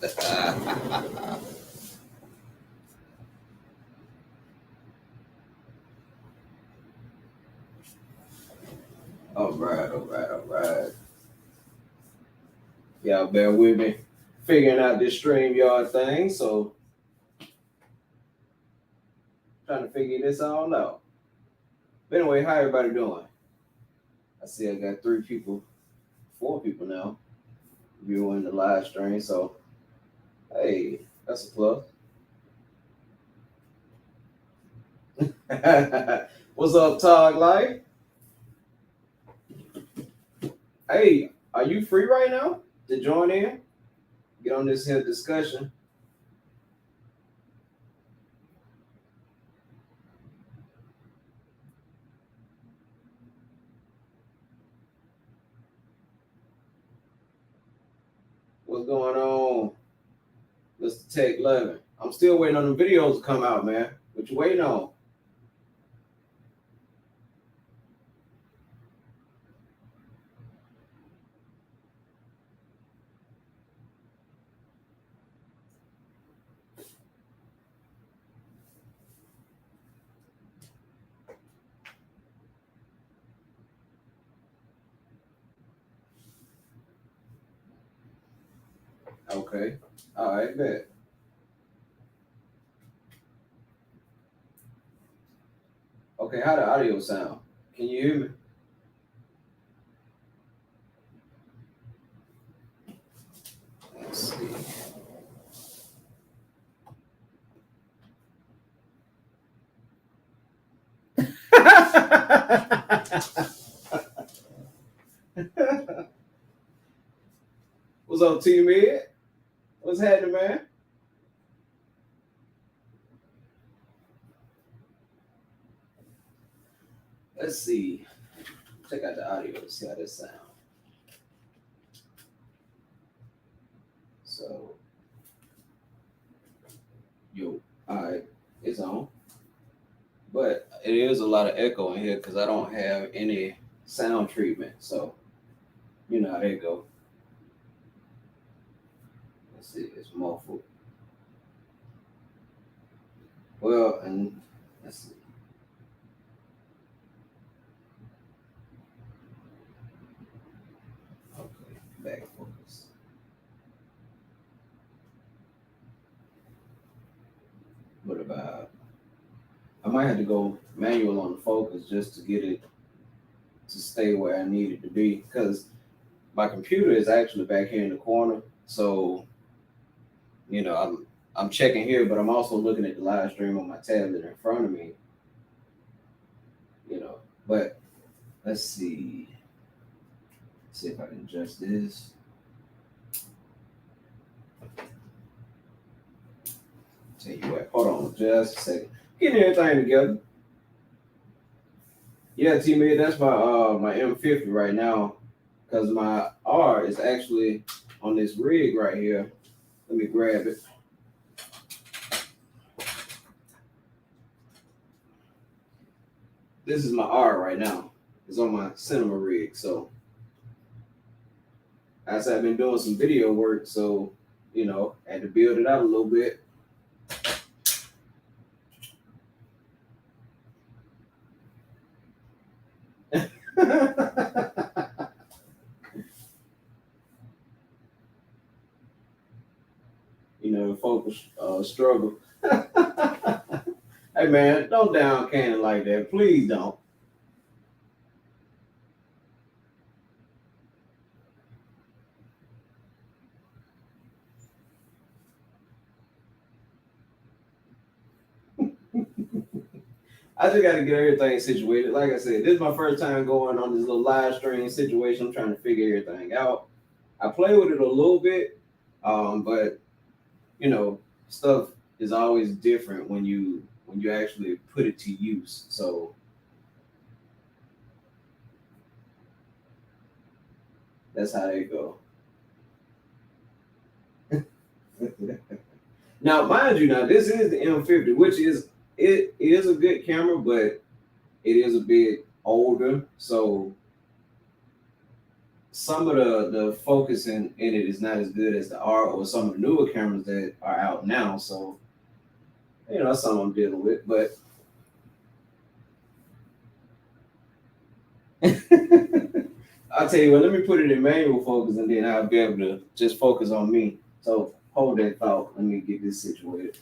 All right, all right, all right. Y'all bear with me figuring out this StreamYard thing, so trying to figure this all out. But anyway, how everybody doing? I see I got 4 people now viewing the live stream, so hey, that's a plus. What's up, Toglife? Hey, are you free right now to join in? Get on this here discussion. What's going on, Mr. Tech 11? I'm still waiting on the videos to come out, man. What you waiting on? Okay. All right, bet. Okay, how the audio sound? Can you hear me? Let's see. What's up, T-Mid? What's happening, man? Let's see. Check out the audio, see how this sounds. So, yo, all right, it's on. But it is a lot of echo in here because I don't have any sound treatment. So, you know how they go. Let's see, it's muffled. Well, and let's see. Okay, back focus. What about? I might have to go manual on the focus just to get it to stay where I need it to be because my computer is actually back here in the corner. So, you know, I'm checking here, but I'm also looking at the live stream on my tablet in front of me. You know, but let's see. Let's see if I can adjust this. Tell you what, hold on just a second. Getting everything together. Yeah, T-Mid, that's my M50 right now. Because my R is actually on this rig right here. Let me grab it. This is my R right now. It's on my cinema rig. So as I've been doing some video work, so you know, I had to build it out a little bit. You know, focus struggle. Hey man, don't down Canon like that. Please don't. I just got to get everything situated. Like I said, this is my first time going on this little live stream situation. I'm trying to figure everything out. I play with it a little bit, but you know, stuff is always different when you actually put it to use. So that's how they go. Now, mind you, now this is the M50, which is it is a good camera, but it is a bit older. So some of the focus in it is not as good as the R or some of the newer cameras that are out now. So, you know, that's something I'm dealing with. But I'll tell you what, let me put it in manual focus and then I'll be able to just focus on me. So hold that thought. Let me get this situated.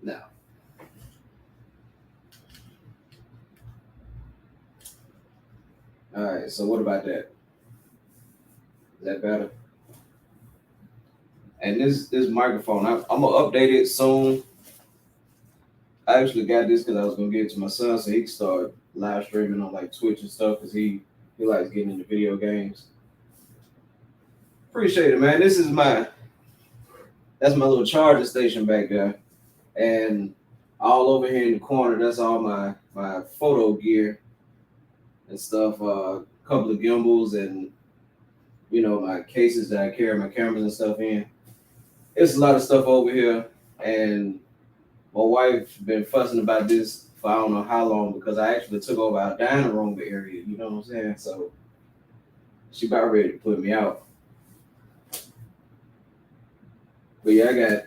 Now, all right, so what about that? Is that better? And this microphone, I'm gonna update it soon. I actually got this because I was gonna give it to my son so he can start live streaming on like Twitch and stuff because he likes getting into video games. Appreciate it, man. That's my little charger station back there, and all over here in the corner, that's all my photo gear and stuff. A couple of gimbals and you know my cases that I carry my cameras and stuff in. It's a lot of stuff over here, and my wife's been fussing about this for I don't know how long because I actually took over our dining room area. You know what I'm saying? So she about ready to put me out. But yeah, I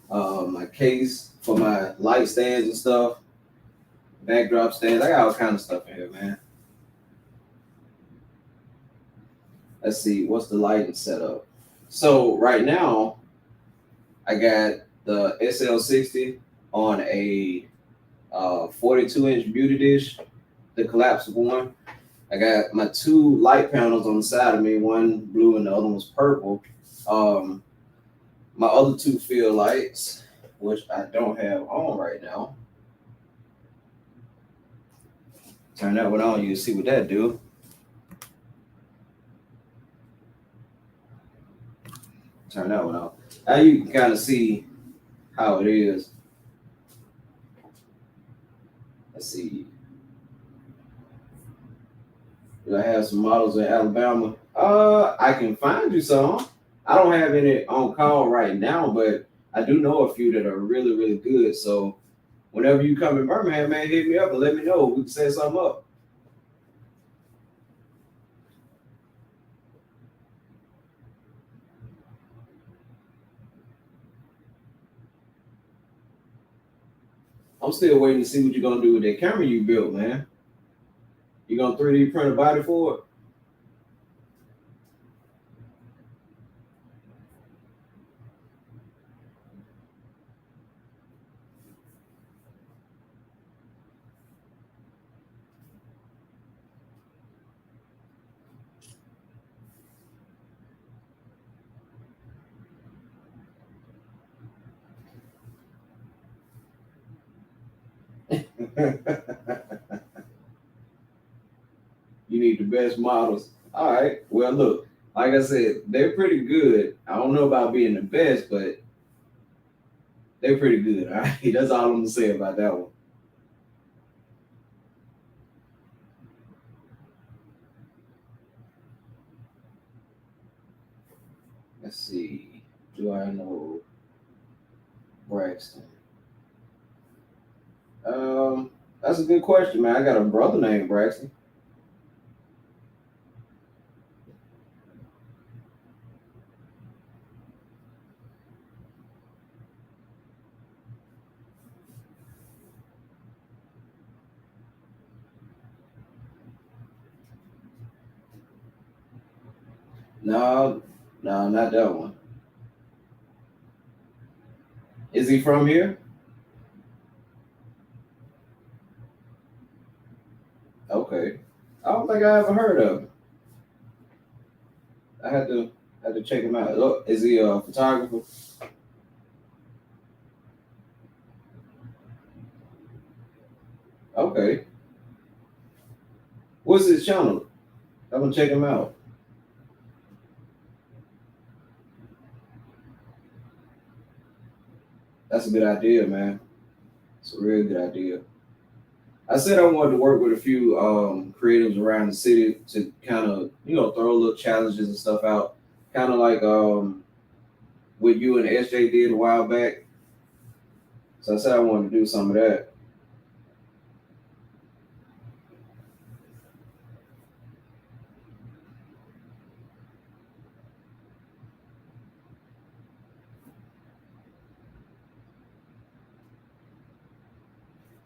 got my case for my light stands and stuff, backdrop stands. I got all kinds of stuff in here, man. Let's see, what's the lighting setup? So right now, I got the SL60 on a 42-inch beauty dish, the collapsible one. I got my two light panels on the side of me, one blue and the other one's purple. My other two field lights, which I don't have on right now. Turn that one on, you see what that do. Turn that one off. Now you can kind of see how it is. Let's see. Do I have some models in Alabama? I can find you some. I don't have any on call right now, but I do know a few that are really, really good. So whenever you come in Birmingham, man, hit me up and let me know. We can set something up. I'm still waiting to see what you're gonna do with that camera you built, man. You gonna 3D print a body for it? You need the best models. All right. Well, look, like I said, they're pretty good. I don't know about being the best, but they're pretty good. All right. That's all I'm gonna say about that one. Let's see. Do I know Braxton? That's a good question, man. I got a brother named Braxton. No, not that one. Is he from here? Okay. I don't think I ever heard of him. I had to check him out. Look, is he a photographer? Okay. What's his channel? I'm gonna check him out. That's a good idea, man. It's a real good idea. I said I wanted to work with a few creatives around the city to kind of, throw little challenges and stuff out. Kind of like what you and SJ did a while back. So I said I wanted to do some of that.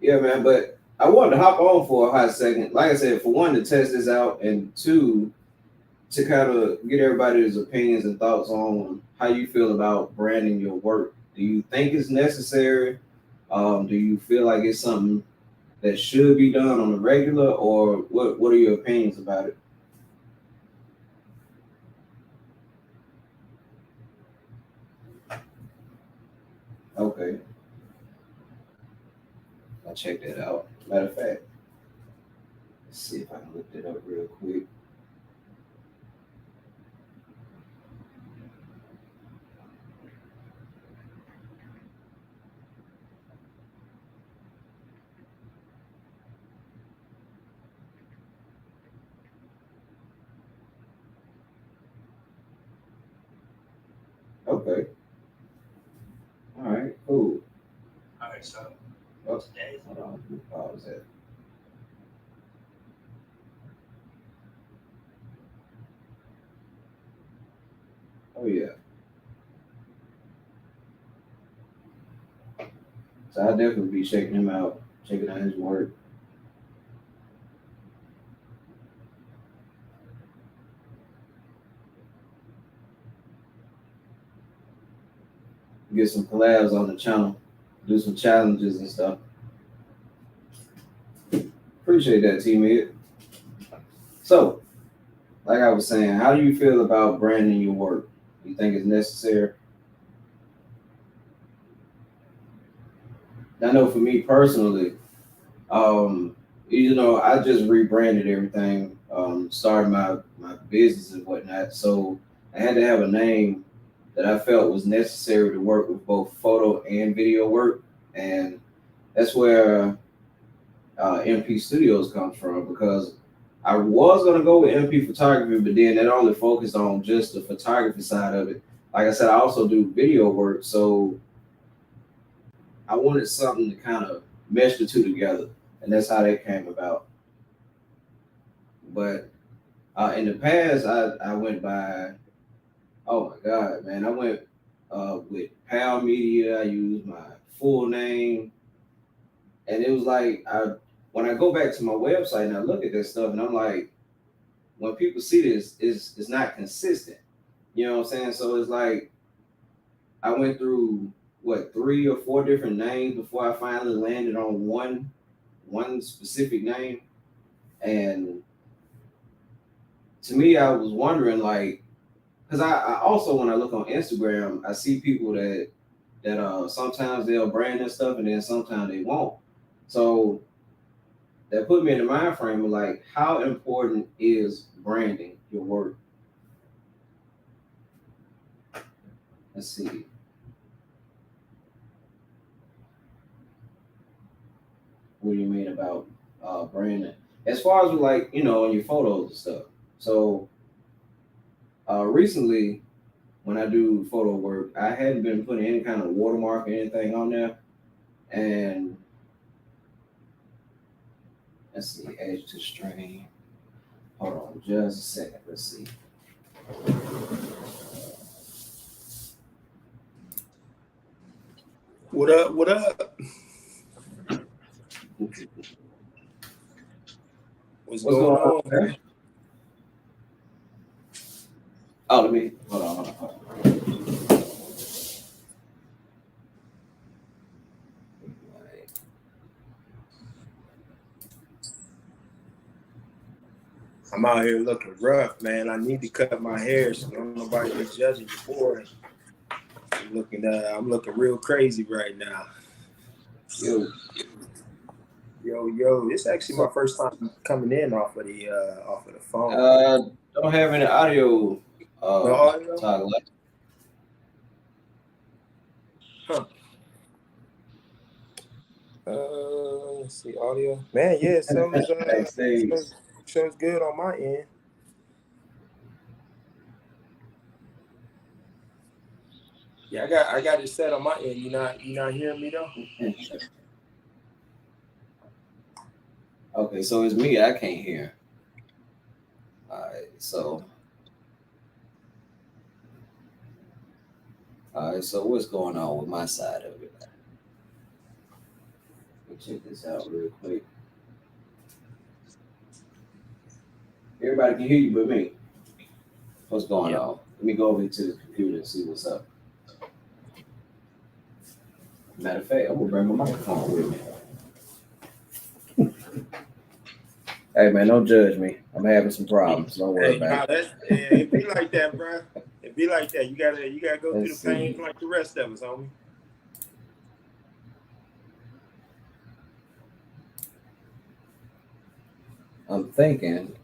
Yeah, man, but I wanted to hop on for a hot second. Like I said, for one, to test this out, and two, to kind of get everybody's opinions and thoughts on how you feel about branding your work. Do you think it's necessary? Do you feel like it's something that should be done on a regular, or what are your opinions about it? Okay, I'll check that out. Matter of fact, let's see if I can look that up real quick. Okay. All right. Cool. All right, so today, hold on. Let me pause that. Oh yeah. So I'll definitely be checking him out, checking out his work. Get some collabs on the channel, do some challenges and stuff. Appreciate that, teammate. So, like I was saying, how do you feel about branding your work? Do you think it's necessary? I know for me personally, I just rebranded everything, started my business and whatnot. So I had to have a name that I felt was necessary to work with both photo and video work. And that's where MP Studios comes from, because I was going to go with MP Photography, but then that only focused on just the photography side of it. Like I said, I also do video work. So I wanted something to kind of mesh the two together. And that's how that came about. But in the past, I went by, oh my God, man, I went with PAL Media. I used my full name. And it was like, when I go back to my website and I look at this stuff, and I'm like, when people see this, it's not consistent. You know what I'm saying? So it's like, I went through, 3 or 4 different names before I finally landed on one specific name. And to me, I was wondering, like, because I also, when I look on Instagram, I see people that sometimes they'll brand their stuff and then sometimes they won't. So that put me in the mind frame of like, how important is branding your work? Let's see. What do you mean about branding? As far as like, in your photos and stuff. So recently, when I do photo work, I hadn't been putting any kind of watermark or anything on there. And let's see, edge to stream. Hold on just a second. Let's see. What up? What up? What's going on, man? Oh, let me hold on. I'm out here looking rough, man. I need to cut my hair so don't nobody be judging me for it. I'm looking real crazy right now. Yo, this is actually my first time coming in off of the phone. Don't have any audio. No audio? Toglife. Huh. Let's see, audio. Man, yeah, it shows good on my end. Yeah, I got it set on my end. You not hearing me though? Okay, so it's me. I can't hear. All right, so what's going on with my side of it? Let me check this out real quick. Everybody can hear you but me. What's going on? Let me go over to the computer and see what's up. Matter of fact, I'm gonna bring my microphone with me. Hey man, don't judge me. I'm having some problems. Don't worry about it. It be like that, bro. It be like that. You gotta go through the pain like the rest of us, homie. I'm thinking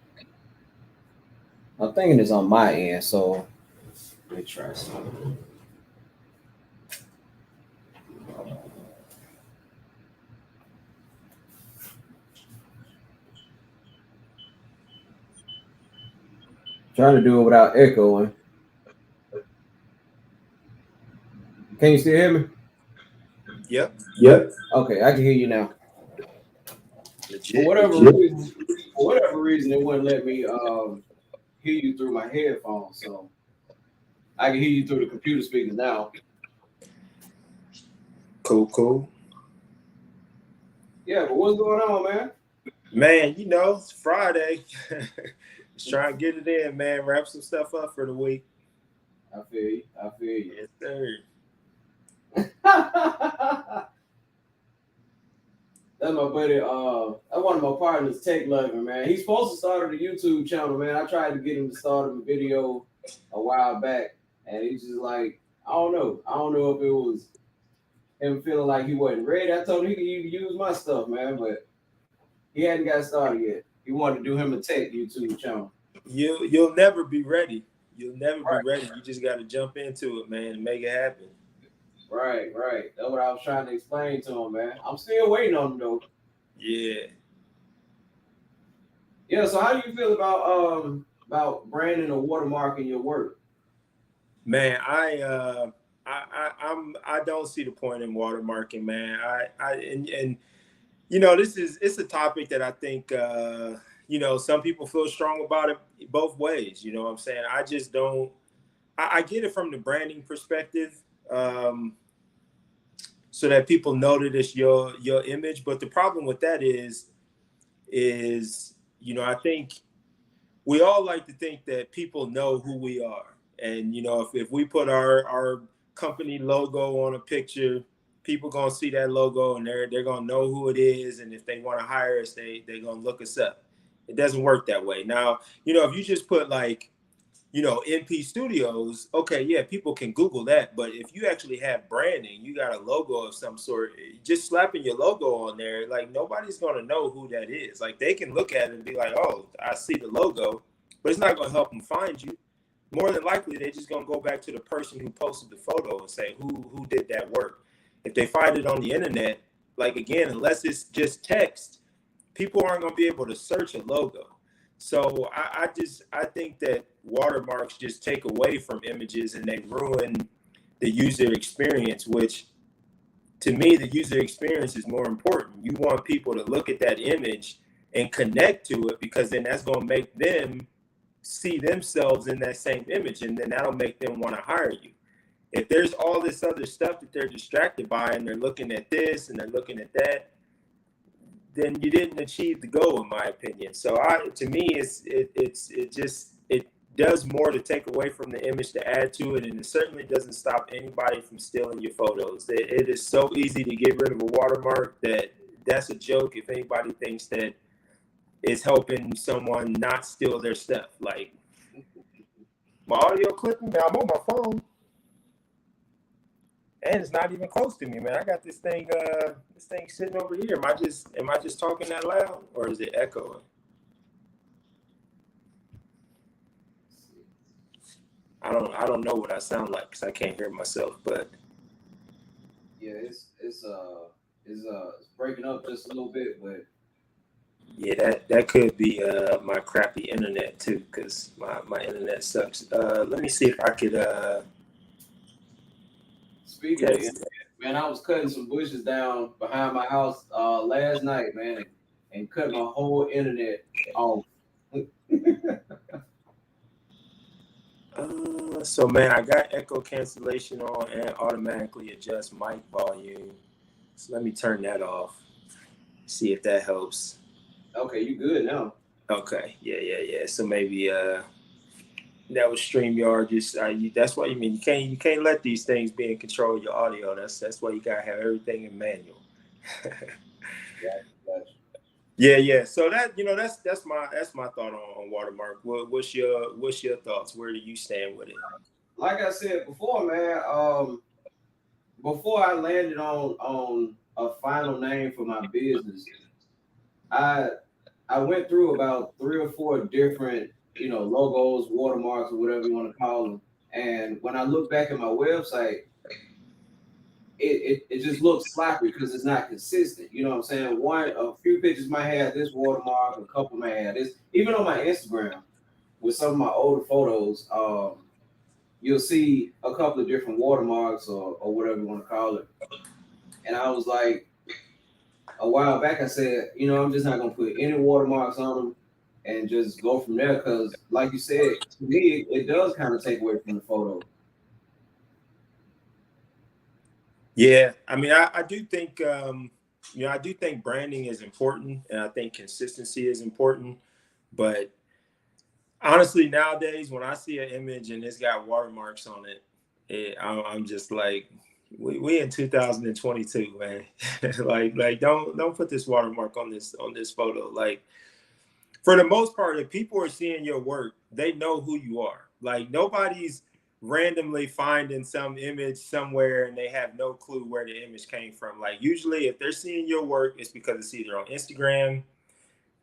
it's on my end, so let me try something. Trying to do it without echoing. Can you still hear me? Yep. Okay, I can hear you now. For whatever reason, it wouldn't let me hear you through my headphones, so I can hear you through the computer speakers now. Cool. Yeah, but what's going on, man? Man, it's Friday. Just trying to get it in, man. Wrap some stuff up for the week. I feel you. Yes, sir. That's my buddy. That's one of my partners, Toglife, man. He's supposed to start a YouTube channel, man. I tried to get him to start a video a while back, and he's just like, I don't know if it was him feeling like he wasn't ready. I told him he could use my stuff, man, but he hadn't got started yet. He wanted to do him a tech YouTube channel. You'll never be ready. You'll never be ready. You just got to jump into it, man, and make it happen. Right. That's what I was trying to explain to him, man. I'm still waiting on him though. Yeah. So how do you feel about branding a watermark in your work? Man, I don't see the point in watermarking, man. It's a topic that I think some people feel strong about it both ways. You know what I'm saying? I just don't. I get it from the branding perspective, so that people know that it's your image. But the problem with that is I think we all like to think that people know who we are. And, if we put our company logo on a picture, people going to see that logo and they're going to know who it is. And if they want to hire us, they're going to look us up. It doesn't work that way. Now, if you just put like, MP Studios, okay, yeah, people can Google that. But if you actually have branding, you got a logo of some sort, just slapping your logo on there, like nobody's going to know who that is. Like they can look at it and be like, oh, I see the logo, but it's not going to help them find you. More than likely, they're just going to go back to the person who posted the photo and say, who did that work? If they find it on the internet, like again, unless it's just text, people aren't going to be able to search a logo. So I think that watermarks just take away from images and they ruin the user experience, which to me, the user experience is more important. You want people to look at that image and connect to it, because then that's going to make them see themselves in that same image, and then that'll make them want to hire you. If there's all this other stuff that they're distracted by and they're looking at this and they're looking at that, then you didn't achieve the goal, in my opinion. So to me, it does more to take away from the image to add to it, and it certainly doesn't stop anybody from stealing your photos. It is so easy to get rid of a watermark that's a joke if anybody thinks that it's helping someone not steal their stuff. Like my audio clipping, man, I'm on my phone. And it's not even close to me, man. I got this thing sitting over here. Am I just talking that loud, or is it echoing? I don't know what I sound like because I can't hear myself. But yeah, it's breaking up just a little bit, but Yeah, that could be my crappy internet too, because my internet sucks. Let me see if I could speaking of test. internet, man, I was cutting some bushes down behind my house last night, man, and cut my whole internet off. So man, I got echo cancellation on and automatically adjust mic volume. So let me turn that off. See if that helps. Okay, you good now? Okay, yeah. So maybe that was StreamYard. Just that's why you can't let these things be in control of your audio. That's why you gotta have everything in manual. Gotcha. Yeah. So that's my thought on Watermark. What's your thoughts? Where do you stand with it? Like I said before, man, before I landed on a final name for my business, I I went through about 3 or 4 different, logos, watermarks, or whatever you want to call them. And when I look back at my website, it just looks sloppy because it's not consistent. You know what I'm saying? A few pictures might have this watermark, a couple may have this. Even on my Instagram, with some of my older photos, you'll see a couple of different watermarks or whatever you want to call it. And I was like, a while back, I said, I'm just not gonna put any watermarks on them and just go from there. Because, like you said, to me, it does kind of take away from the photo. Yeah, I mean, I do think I do think branding is important, and I think consistency is important. But honestly, nowadays, when I see an image and it's got watermarks on I'm just like, we in 2022, man. like don't put this watermark on this photo. Like, for the most part, if people are seeing your work, they know who you are. Like, nobody's randomly finding some image somewhere and they have no clue where the image came from. Like, usually if they're seeing your work, it's because it's either on Instagram,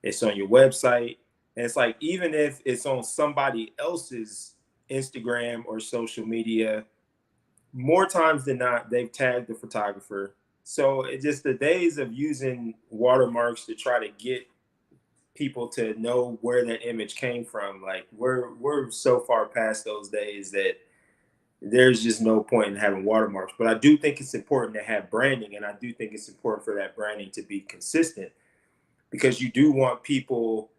it's on your website. And it's like, even if it's on somebody else's Instagram or social media, more times than not, they've tagged the photographer. So it's just the days of using watermarks to try to get people to know where that image came from. Like, we're so far past those days that there's just no point in having watermarks. But I do think it's important to have branding, and I do think it's important for that branding to be consistent, because you do want people,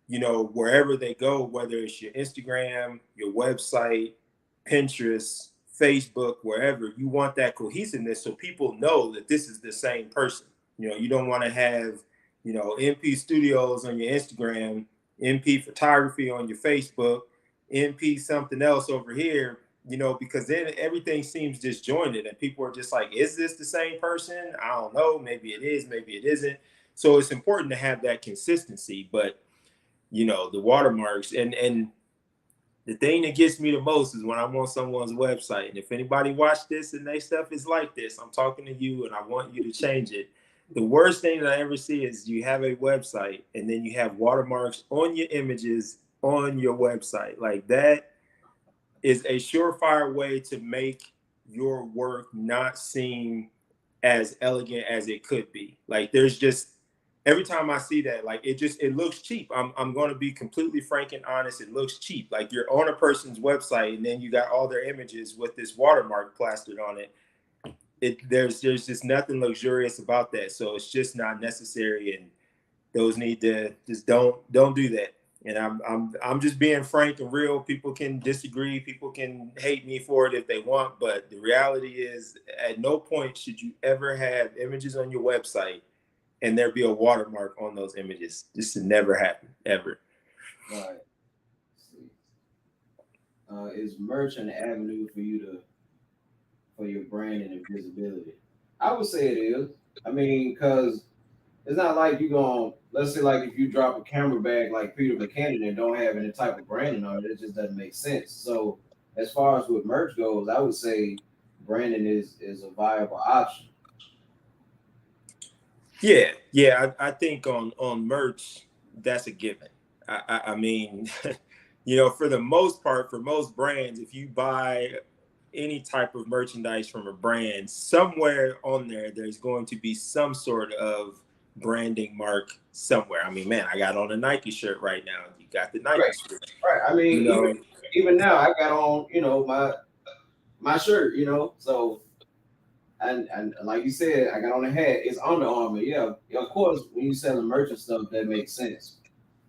wherever they go, whether it's your Instagram, your website, Pinterest, Facebook, wherever, you want that cohesiveness so people know that this is the same person. You don't want to have, MP Studios on your Instagram, MP Photography on your Facebook, MP something else over here, because then everything seems disjointed and people are just like, is this the same person? I don't know. Maybe it is, maybe it isn't. So it's important to have that consistency. But the watermarks, and the thing that gets me the most is when I'm on someone's website, and if anybody watched this and their stuff is like this, I'm talking to you and I want you to change it. The worst thing that I ever see is you have a website and then you have watermarks on your images on your website. Like, that is a surefire way to make your work not seem as elegant as it could be. Like, there's just, every time I see that, like, it looks cheap. I'm going to be completely frank and honest. It looks cheap. Like, you're on a person's website and then you got all their images with this watermark plastered on it. There's just nothing luxurious about that. So it's just not necessary, and those need to just don't do that. And I'm just being frank and real. People can disagree. People can hate me for it if they want. But the reality is, at no point should you ever have images on your website and there be a watermark on those images. This should never happen, ever. Right. Is merch an avenue for your branding and visibility? I would say it is. I mean, because it's not like you going, let's say, like, if you drop a camera bag like Peter Buchanan and don't have any type of branding on it, it just doesn't make sense. So as far as with merch goes, I would say branding is a viable option. Yeah. I think on merch, that's a given. I mean, for the most part, for most brands, if you buy any type of merchandise from a brand, somewhere on there, there's going to be some sort of branding mark somewhere. I mean, man, I got on a Nike shirt right now. You got the Nike shirt. Right. I mean, You know, even now, I got on, my shirt, so. And like you said, I got on a hat. It's Under Armour. Yeah, of course. When you selling merch and stuff, that makes sense.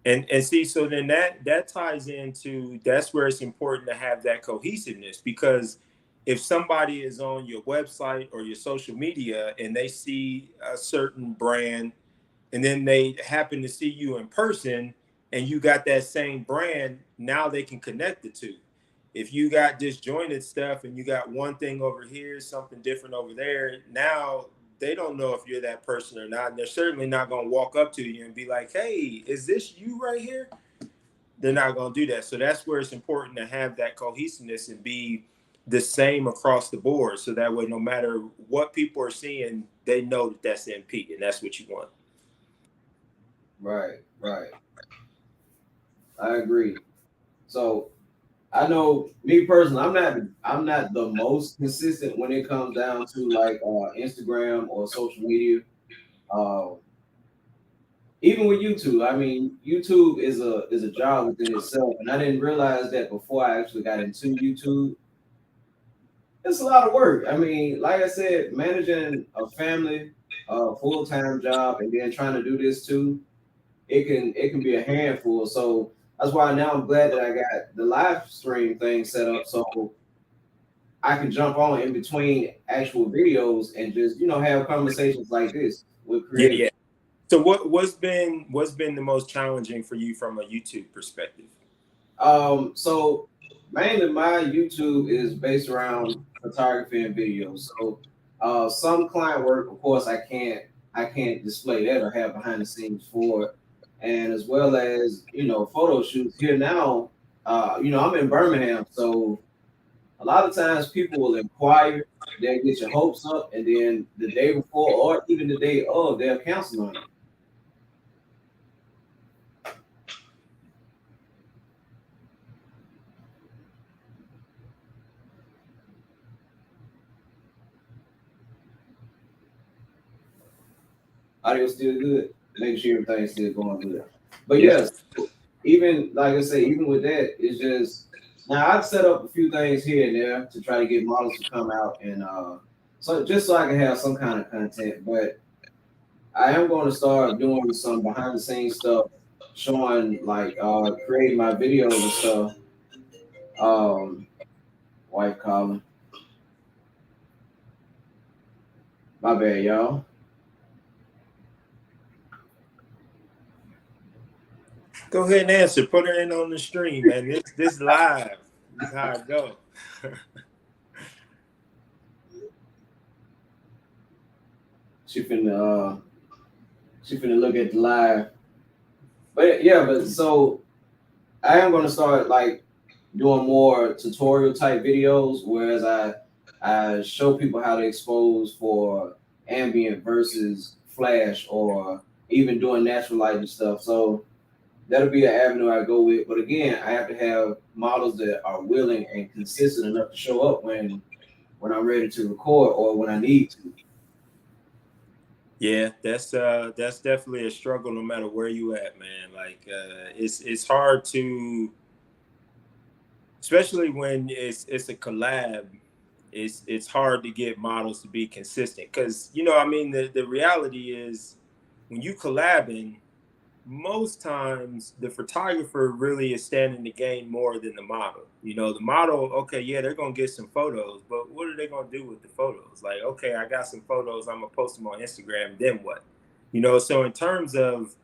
and see, so then that ties into, that's where it's important to have that cohesiveness, because if somebody is on your website or your social media and they see a certain brand and then they happen to see you in person and you got that same brand, now they can connect the two. If you got disjointed stuff and you got one thing over here, something different over there, now they don't know if you're that person or not. And they're certainly not going to walk up to you and be like, hey, is this you right here? They're not going to do that. So that's where it's important to have that cohesiveness and be the same across the board. So that way, no matter what people are seeing, they know that that's MP and that's what you want. Right. I agree. So I know me personally, I'm not the most consistent when it comes down to like Instagram or social media. Uh, Even with YouTube, I mean, YouTube is a job within itself, and I didn't realize that before I actually got into YouTube. It's a lot of work. I mean, like I said, managing a family, a full-time job, and then trying to do this too, it can be a handful. So that's why now I'm glad that I got the live stream thing set up so I can jump on in between actual videos and just have conversations like this with creators. Yeah. So what's been the most challenging for you from a YouTube perspective? So mainly my YouTube is based around photography and video. So some client work, of course, I can't display that or have behind the scenes for it. And as well as photo shoots here now. I'm in Birmingham, so a lot of times people will inquire, they'll get your hopes up, and then the day before or even the day of, they'll cancel on you. Audio still good. Make sure everything's still going good. But yes, even like I say, even with that, it's just now I've set up a few things here and there to try to get models to come out and so just so I can have some kind of content. But I am going to start doing some behind the scenes stuff, showing like creating my videos and stuff. Wife calling. My bad, y'all. Go ahead and answer. Put her in on the stream, man. This live. This is how it go. She finna look at the live. But yeah, but so I am gonna start like doing more tutorial type videos, whereas I show people how to expose for ambient versus flash or even doing natural light and stuff. So that'll be an avenue I go with. But again, I have to have models that are willing and consistent enough to show up when I'm ready to record or when I need to. Yeah, that's definitely a struggle no matter where you at, man. Like it's hard to, especially when it's a collab, it's hard to get models to be consistent because I mean the reality is when you collabing, most times the photographer really is standing to gain more than the model. The model, okay, yeah, they're gonna get some photos, but what are they gonna do with the photos? Like, okay, I got some photos, I'm gonna post them on Instagram, then what? So in terms of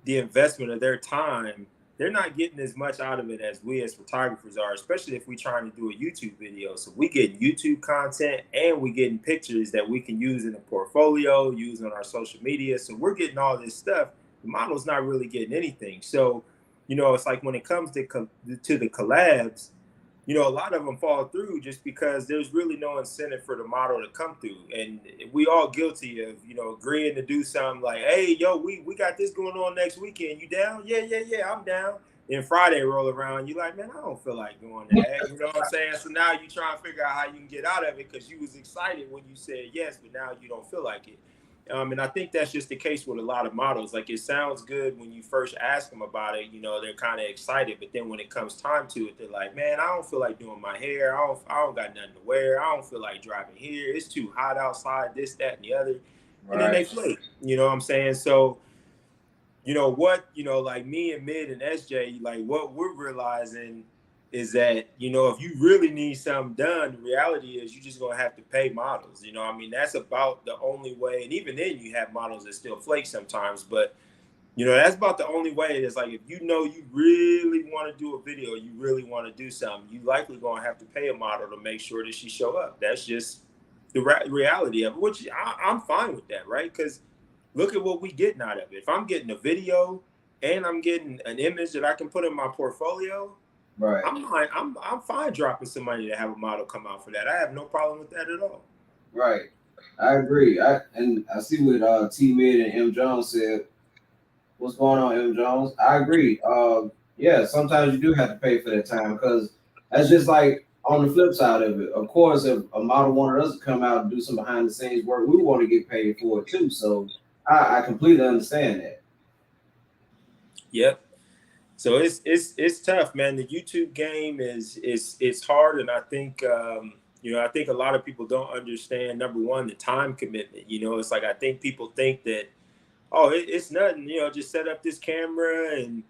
the investment of their time, they're not getting as much out of it as we as photographers are, especially if we're trying to do a YouTube video. So we get YouTube content and we getting pictures that we can use in a portfolio, use on our social media. So we're getting all this stuff. The model's not really getting anything. So, it's like when it comes to the collabs, a lot of them fall through just because there's really no incentive for the model to come through. And we all guilty of, agreeing to do something like, hey, yo, we got this going on next weekend. You down? Yeah, I'm down. Then Friday roll around, you like, man, I don't feel like doing that. You know what I'm saying? So now you try and figure out how you can get out of it because you was excited when you said yes, but now you don't feel like it. And I think that's just the case with a lot of models. Like, it sounds good when you first ask them about it, you know, they're kind of excited, but then when it comes time to it, they're like, man, I don't feel like doing my hair. I don't got nothing to wear. I don't feel like driving here. It's too hot outside, this, that, and the other. And then they flake, you know what I'm saying? So, you know what, you know, like me and Mid and SJ, like what we're realizing is that, you know, if you really need something done, the reality is you're just going to have to pay models. You know, I mean, that's about the only way. And even then you have models that still flake sometimes, but you know, that's about the only way. It's like, if you know you really want to do a video, you really want to do something, you likely going to have to pay a model to make sure that she show up. That's just the reality of it, which I'm fine with that, right? Because look at what we getting out of it. If I'm getting a video and I'm getting an image that I can put in my portfolio, right, I'm fine dropping some money to have a model come out for that. I have no problem with that at all. right. I agree. I see what T Mid and M Jones said. What's going on, M Jones? I agree. Yeah, sometimes you do have to pay for that time because that's just like on the flip side of it. Of course, if a model wanted us to come out and do some behind the scenes work, we want to get paid for it too. So I completely understand that. Yep. So it's tough, man. The YouTube game it's hard, and I think you know, I think a lot of people don't understand, number one, the time commitment. You know, it's like, I think people think that, oh, it's nothing, you know, just set up this camera and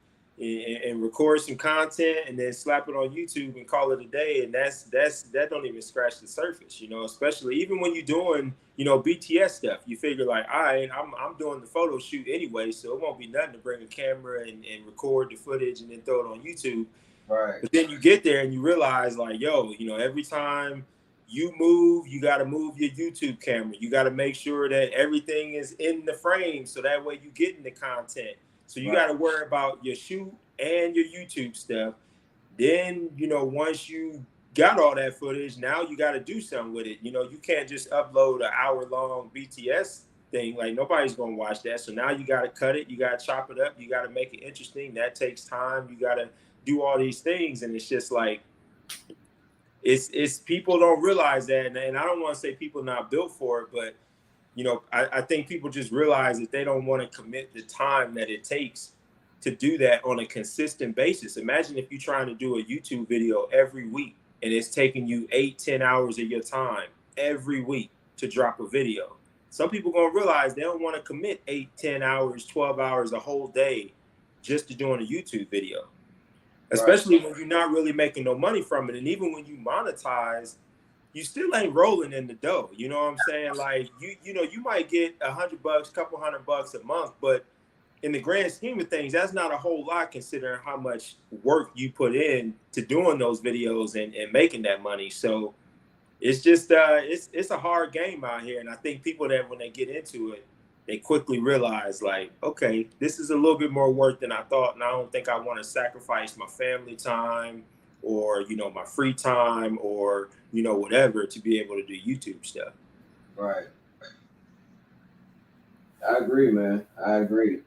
record some content and then slap it on YouTube and call it a day. And that don't even scratch the surface, you know, especially even when you're doing, you know, BTS stuff. You figure like, all right, I'm doing the photo shoot anyway, so it won't be nothing to bring a camera and record the footage and then throw it on YouTube. Right. But then you get there and you realize, like, yo, you know, every time you move, you got to move your YouTube camera. You got to make sure that everything is in the frame so that way you get in the content. So you got to worry about your shoot and your YouTube stuff. Then, you know, once you got all that footage, now you got to do something with it. You know, you can't just upload an hour-long BTS thing. Like, nobody's going to watch that. So now you got to cut it. You got to chop it up. You got to make it interesting. That takes time. You got to do all these things. And it's just like, it's people don't realize that. And I don't want to say people not built for it, but, you know, I think people just realize that they don't want to commit the time that it takes to do that on a consistent basis. Imagine if you're trying to do a YouTube video every week and it's taking you 8-10 hours of your time every week to drop a video. Some people gonna realize they don't want to commit 8-10 hours, 12 hours, a whole day just to doing a YouTube video, especially when you're not really making no money from it. And even when you monetize, you still ain't rolling in the dough. You know what I'm saying? Like, you know, you might get $100, couple $100 a month, but in the grand scheme of things, that's not a whole lot considering how much work you put in to doing those videos and making that money. So it's just it's a hard game out here. And I think people that when they get into it, they quickly realize, like, okay, this is a little bit more work than I thought. And I don't think I want to sacrifice my family time or, you know, my free time or, you know, whatever to be able to do YouTube stuff. Right. I agree, man. I agree.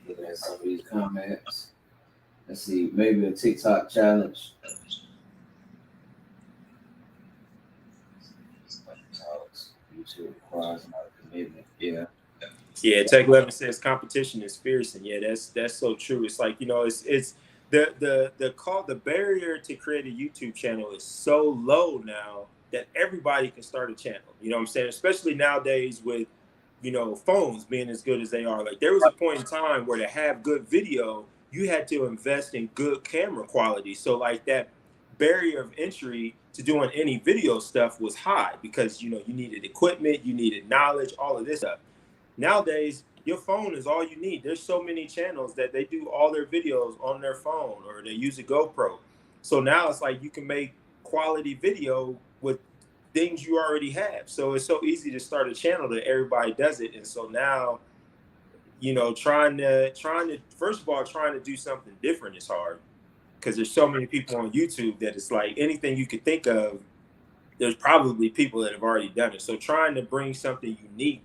Looking at some of these comments. Let's see, maybe a TikTok challenge. YouTube requires another commitment. Yeah. Yeah, Tech 11 says competition is fierce, and yeah, that's so true. It's like, you know, it's the barrier to create a YouTube channel is so low now that everybody can start a channel. You know what I'm saying? Especially nowadays with, you know, phones being as good as they are. Like, there was a point in time where to have good video, you had to invest in good camera quality. So like that barrier of entry to doing any video stuff was high because, you know, you needed equipment, you needed knowledge, all of this stuff. Nowadays, your phone is all you need. There's so many channels that they do all their videos on their phone or they use a GoPro. So now it's like you can make quality video with things you already have. So it's so easy to start a channel that everybody does it. And so now, you know, trying to first of all, trying to do something different is hard because there's so many people on YouTube that it's like anything you could think of, there's probably people that have already done it. So trying to bring something unique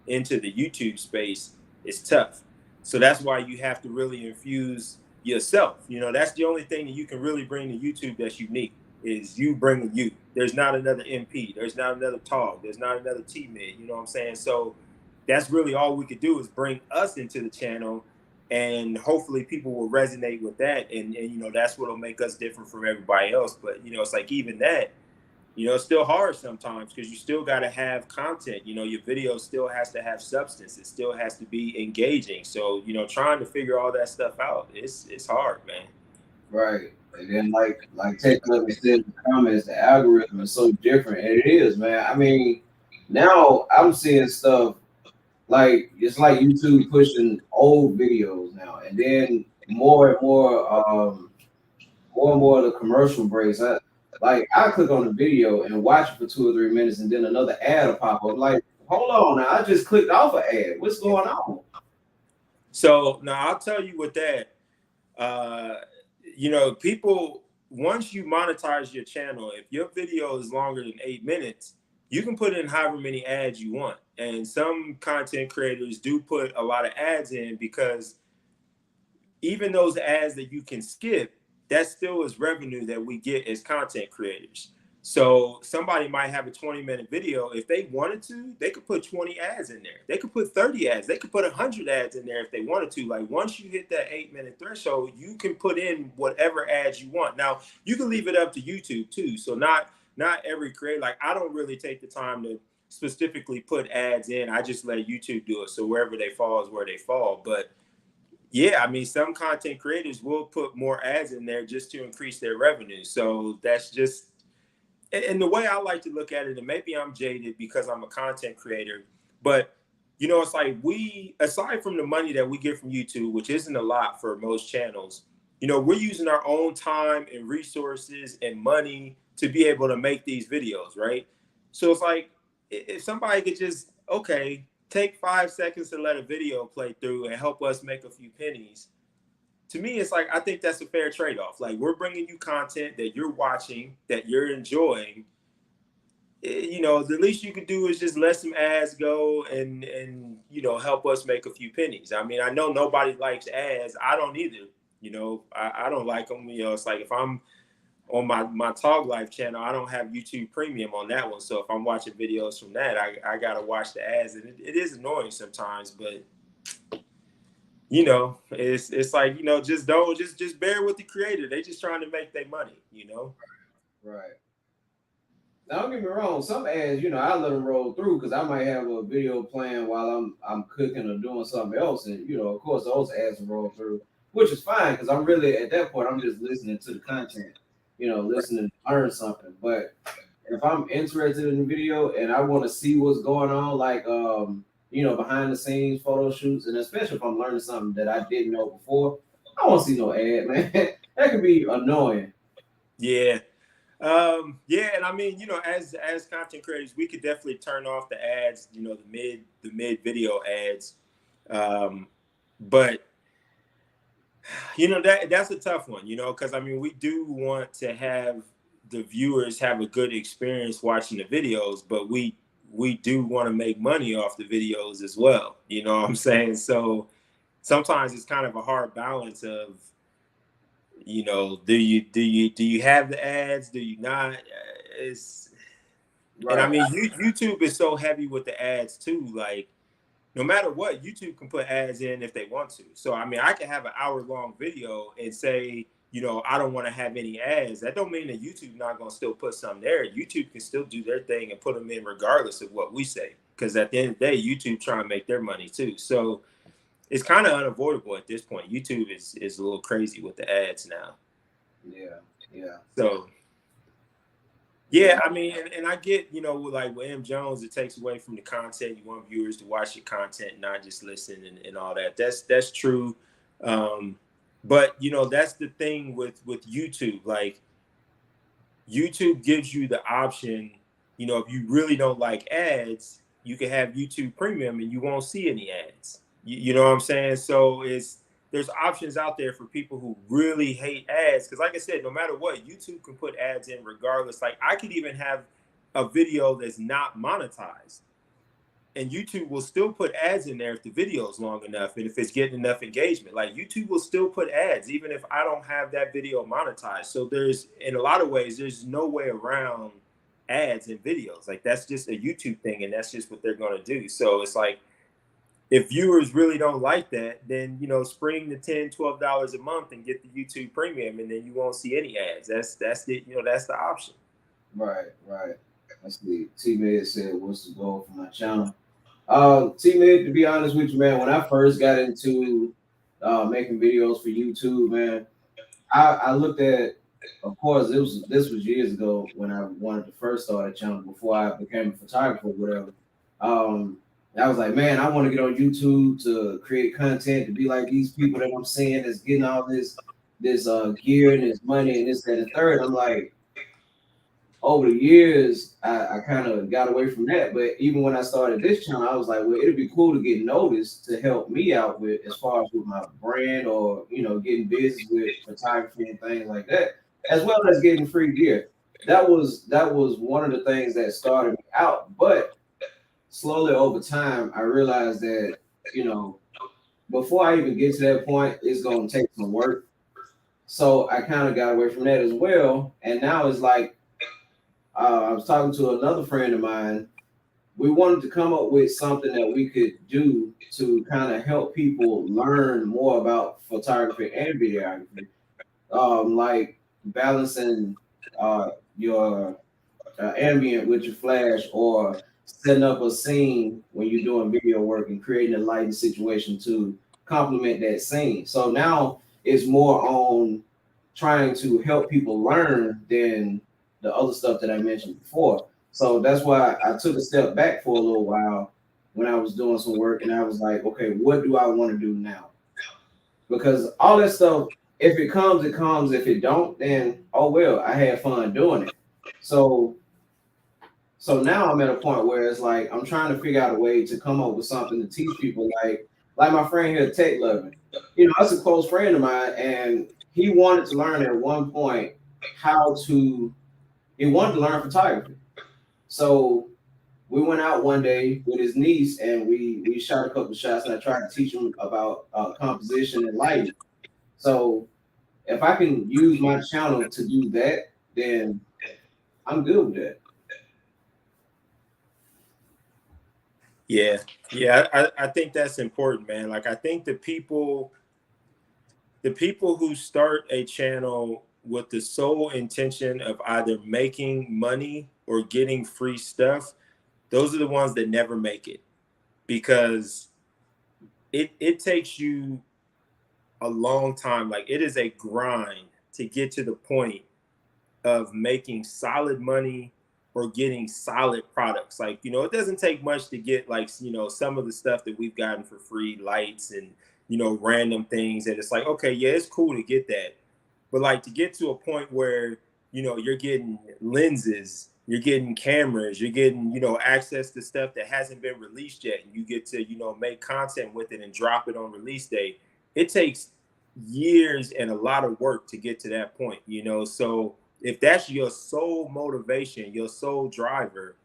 into the YouTube space is tough. So that's why you have to really infuse yourself. You know, that's the only thing that you can really bring to YouTube that's unique is you bringing you. There's not another MP. There's not another Tog. There's not another T-Mid. You know what I'm saying? So that's really all we could do is bring us into the channel, and hopefully people will resonate with that. And you know, that's what'll make us different from everybody else. But, you know, it's like even that, you know, it's still hard sometimes because you still got to have content. You know, your video still has to have substance. It still has to be engaging. So, you know, trying to figure all that stuff out, it's hard, man. Right. And then like Tech Level said in the comments, the algorithm is so different. And it is, man. I mean, now I'm seeing stuff like it's like YouTube pushing old videos now, and then more and more of the commercial breaks. I click on the video and watch it for 2 or 3 minutes, and then another ad will pop up. Like, hold on, now I just clicked off an ad. What's going on? So now I'll tell you with that. You know, people, once you monetize your channel, if your video is longer than 8 minutes, you can put in however many ads you want. And some content creators do put a lot of ads in because even those ads that you can skip, that still is revenue that we get as content creators. So somebody might have a 20-minute video. If they wanted to, they could put 20 ads in there. They could put 30 ads. They could put 100 ads in there if they wanted to. Like once you hit that 8-minute threshold, you can put in whatever ads you want. Now, you can leave it up to YouTube too. So not every creator, like I don't really take the time to specifically put ads in. I just let YouTube do it. So wherever they fall is where they fall. But yeah, I mean, some content creators will put more ads in there just to increase their revenue. So that's just, and the way I like to look at it, and maybe I'm jaded because I'm a content creator, but you know, it's like we, aside from the money that we get from YouTube, which isn't a lot for most channels, you know, we're using our own time and resources and money to be able to make these videos, right? So it's like, if somebody could just, okay, take 5 seconds to let a video play through and help us make a few pennies. To me, it's like, I think that's a fair trade-off. Like we're bringing you content that you're watching, that you're enjoying. You know, the least you could do is just let some ads go and you know, help us make a few pennies. I mean, I know nobody likes ads. I don't either. You know, I don't like them. You know, it's like if I'm on my Toglife channel, I don't have YouTube Premium on that one. So if I'm watching videos from that, I gotta watch the ads, and it is annoying sometimes. But you know, it's like, you know, just bear with the creator. They just trying to make their money. You know. Right. Now, don't get me wrong. Some ads, you know, I let them roll through because I might have a video playing while I'm cooking or doing something else, and you know, of course, those ads will roll through, which is fine because I'm really at that point I'm just listening to the content, you know, listening to learn something. But if I'm interested in the video and I want to see what's going on, like you know, behind the scenes photo shoots, and especially if I'm learning something that I didn't know before, I don't see no ad, man. That can be annoying. Yeah. Yeah, and I mean, you know, as content creators, we could definitely turn off the ads, you know, the mid video ads. But you know, that's a tough one, you know, because I mean, we do want to have the viewers have a good experience watching the videos, but we do want to make money off the videos as well. You know what I'm saying? So sometimes it's kind of a hard balance of, you know, do you have the ads? Do you not? It's Right. And I mean, YouTube is so heavy with the ads too. Like, no matter what, YouTube can put ads in if they want to. So I mean, I can have an hour-long video and say, you know, I don't want to have any ads. That don't mean that YouTube not gonna still put some there. YouTube can still do their thing and put them in regardless of what we say. Because at the end of the day, YouTube trying to make their money too. So it's kind of unavoidable at this point. YouTube is a little crazy with the ads now. Yeah. So yeah, I mean, and I get, you know, like with M. Jones, it takes away from the content. You want viewers to watch your content, not just listen and all that. That's true. But you know, that's the thing with YouTube. Like, YouTube gives you the option, you know, if you really don't like ads, you can have YouTube Premium and you won't see any ads. You know what I'm saying? So there's options out there for people who really hate ads. Because like I said, no matter what, YouTube can put ads in regardless. Like I could even have a video that's not monetized, And YouTube will still put ads in there if the video is long enough and if it's getting enough engagement. Like YouTube will still put ads even if I don't have that video monetized. So there's, in a lot of ways, there's no way around ads in videos. Like that's just a YouTube thing, and that's just what they're going to do. So it's like, if viewers really don't like that, then, you know, spring the $10-12 a month and get the YouTube premium, and then you won't see any ads. That's the, you know, that's the option. Right. Let's see. T-Med said, what's the goal for my channel? T-Med, to be honest with you, man, when I first got into making videos for YouTube, man, I looked at, of course, this was years ago when I wanted to first start a channel before I became a photographer or whatever. I was like, man, I want to get on YouTube to create content to be like these people that I'm seeing that's getting all this gear and this money and this, that, and third. I'm like, over the years, I kind of got away from that. But even when I started this channel, I was like, well, it'd be cool to get noticed to help me out with as far as with my brand or, you know, getting business with photography and things like that, as well as getting free gear. That was one of the things that started me out. But slowly over time, I realized that, you know, before I even get to that point, it's going to take some work. So I kind of got away from that as well. And now it's like, I was talking to another friend of mine. We wanted to come up with something that we could do to kind of help people learn more about photography and videography, like balancing your ambient with your flash, or setting up a scene when you're doing video work and creating a lighting situation to complement that scene. So now it's more on trying to help people learn than the other stuff that I mentioned before. So that's why I took a step back for a little while when I was doing some work, and I was like, okay, what do I want to do now? Because all that stuff, if it comes, it comes. If it don't, then oh well, I had fun doing it. So now I'm at a point where it's like I'm trying to figure out a way to come up with something to teach people, like my friend here, Tech Loving. You know, that's a close friend of mine, and he wanted to learn at one point he wanted to learn photography. So we went out one day with his niece and we shot a couple of shots, and I tried to teach him about composition and lighting. So if I can use my channel to do that, then I'm good with that. Yeah, I think that's important, man. Like I think the people who start a channel with the sole intention of either making money or getting free stuff, those are the ones that never make it, because it takes you a long time. Like it is a grind to get to the point of making solid money or getting solid products. Like, you know, it doesn't take much to get, like, you know, some of the stuff that we've gotten for free, lights and, you know, random things. And it's like, okay, yeah, it's cool to get that. But like to get to a point where, you know, you're getting lenses, you're getting cameras, you're getting, you know, access to stuff that hasn't been released yet, and you get to, you know, make content with it and drop it on release day. It takes years and a lot of work to get to that point, you know. So if that's your sole motivation, your sole driver,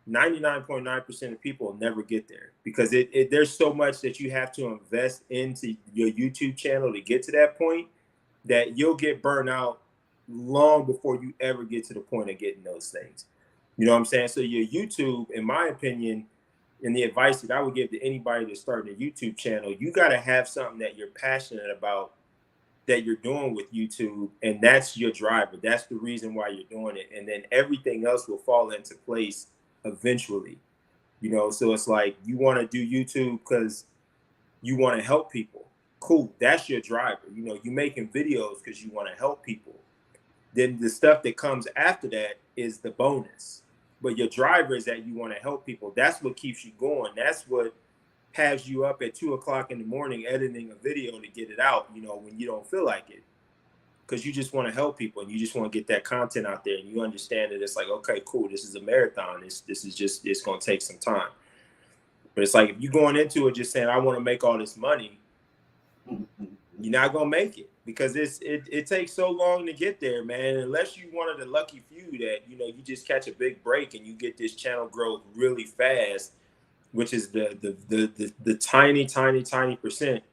99.9% of people will never get there, because there's so much that you have to invest into your YouTube channel to get to that point, that you'll get burned out long before you ever get to the point of getting those things. You know what I'm saying? So your YouTube, in my opinion, and the advice that I would give to anybody that's starting a YouTube channel, you got to have something that you're passionate about, that you're doing with YouTube, and that's your driver. That's the reason why you're doing it. And then everything else will fall into place eventually. You know, so it's like, you want to do YouTube because you want to help people. Cool, that's your driver. You know, you're making videos because you want to help people. Then the stuff that comes after that is the bonus. But your driver is that you want to help people. That's what keeps you going. That's what has you up at 2 o'clock in the morning editing a video to get it out, you know, when you don't feel like it. Because you just want to help people, and you just want to get that content out there, and you understand that it's like, okay, cool, this is a marathon. This is just, it's going to take some time. But it's like, if you're going into it just saying, I want to make all this money, you're not going to make it, because it takes so long to get there, man. Unless you're one of the lucky few that, you know, you just catch a big break and you get this channel growth really fast, which is the tiny percent.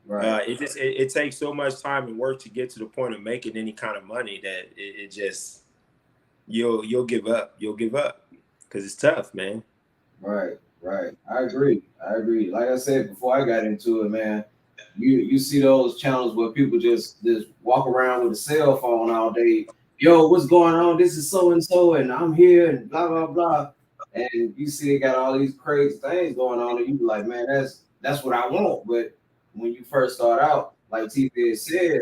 Right. It takes so much time and work to get to the point of making any kind of money that it just you'll give up. You'll give up because it's tough, man. Right. Right. I agree. I agree. Like I said before I got into it, man, you see those channels where people just walk around with a cell phone all day. Yo, what's going on? This is so and so, and I'm here, and blah blah blah. And you see they got all these crazy things going on, and you be like, man, that's what I want. But when you first start out, like TP said,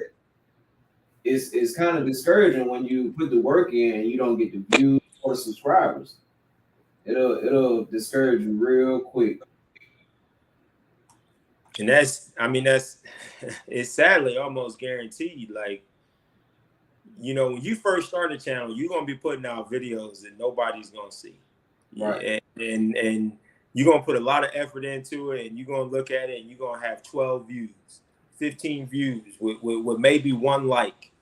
it's kind of discouraging when you put the work in and you don't get the views or the subscribers. It'll discourage you real quick. And that's it's sadly almost guaranteed. Like, you know, when you first start a channel, you're gonna be putting out videos that nobody's gonna see. Right. And you're gonna put a lot of effort into it, and you're gonna look at it and you're gonna have 12 views, 15 views with maybe one like.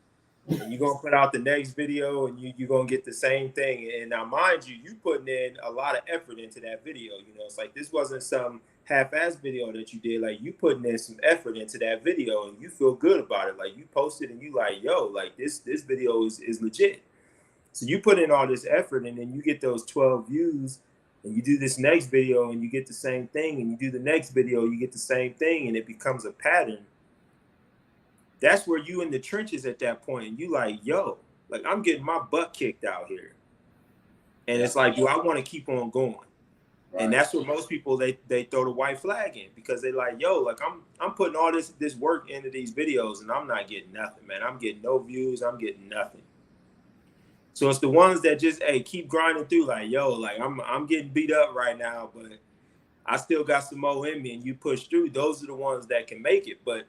And you're gonna put out the next video and you're gonna get the same thing. And now, mind you, you putting in a lot of effort into that video. You know, it's like this wasn't some half-ass video that you did. Like, you putting in some effort into that video and you feel good about it. Like, you posted and you like, yo, like this video is legit. So you put in all this effort and then you get those 12 views, and you do this next video and you get the same thing, and you do the next video, you get the same thing, and it becomes a pattern. That's where you in the trenches at that point, and you like, yo, like, I'm getting my butt kicked out here. And it's like, do I want to keep on going? Right. And that's what most people, they throw the white flag in, because they like, yo, like I'm putting all this work into these videos and I'm not getting nothing, man. I'm getting no views, I'm getting nothing. So it's the ones that just, hey, keep grinding through, like, yo, like I'm getting beat up right now, but I still got some more in me, and you push through. Those are the ones that can make it. But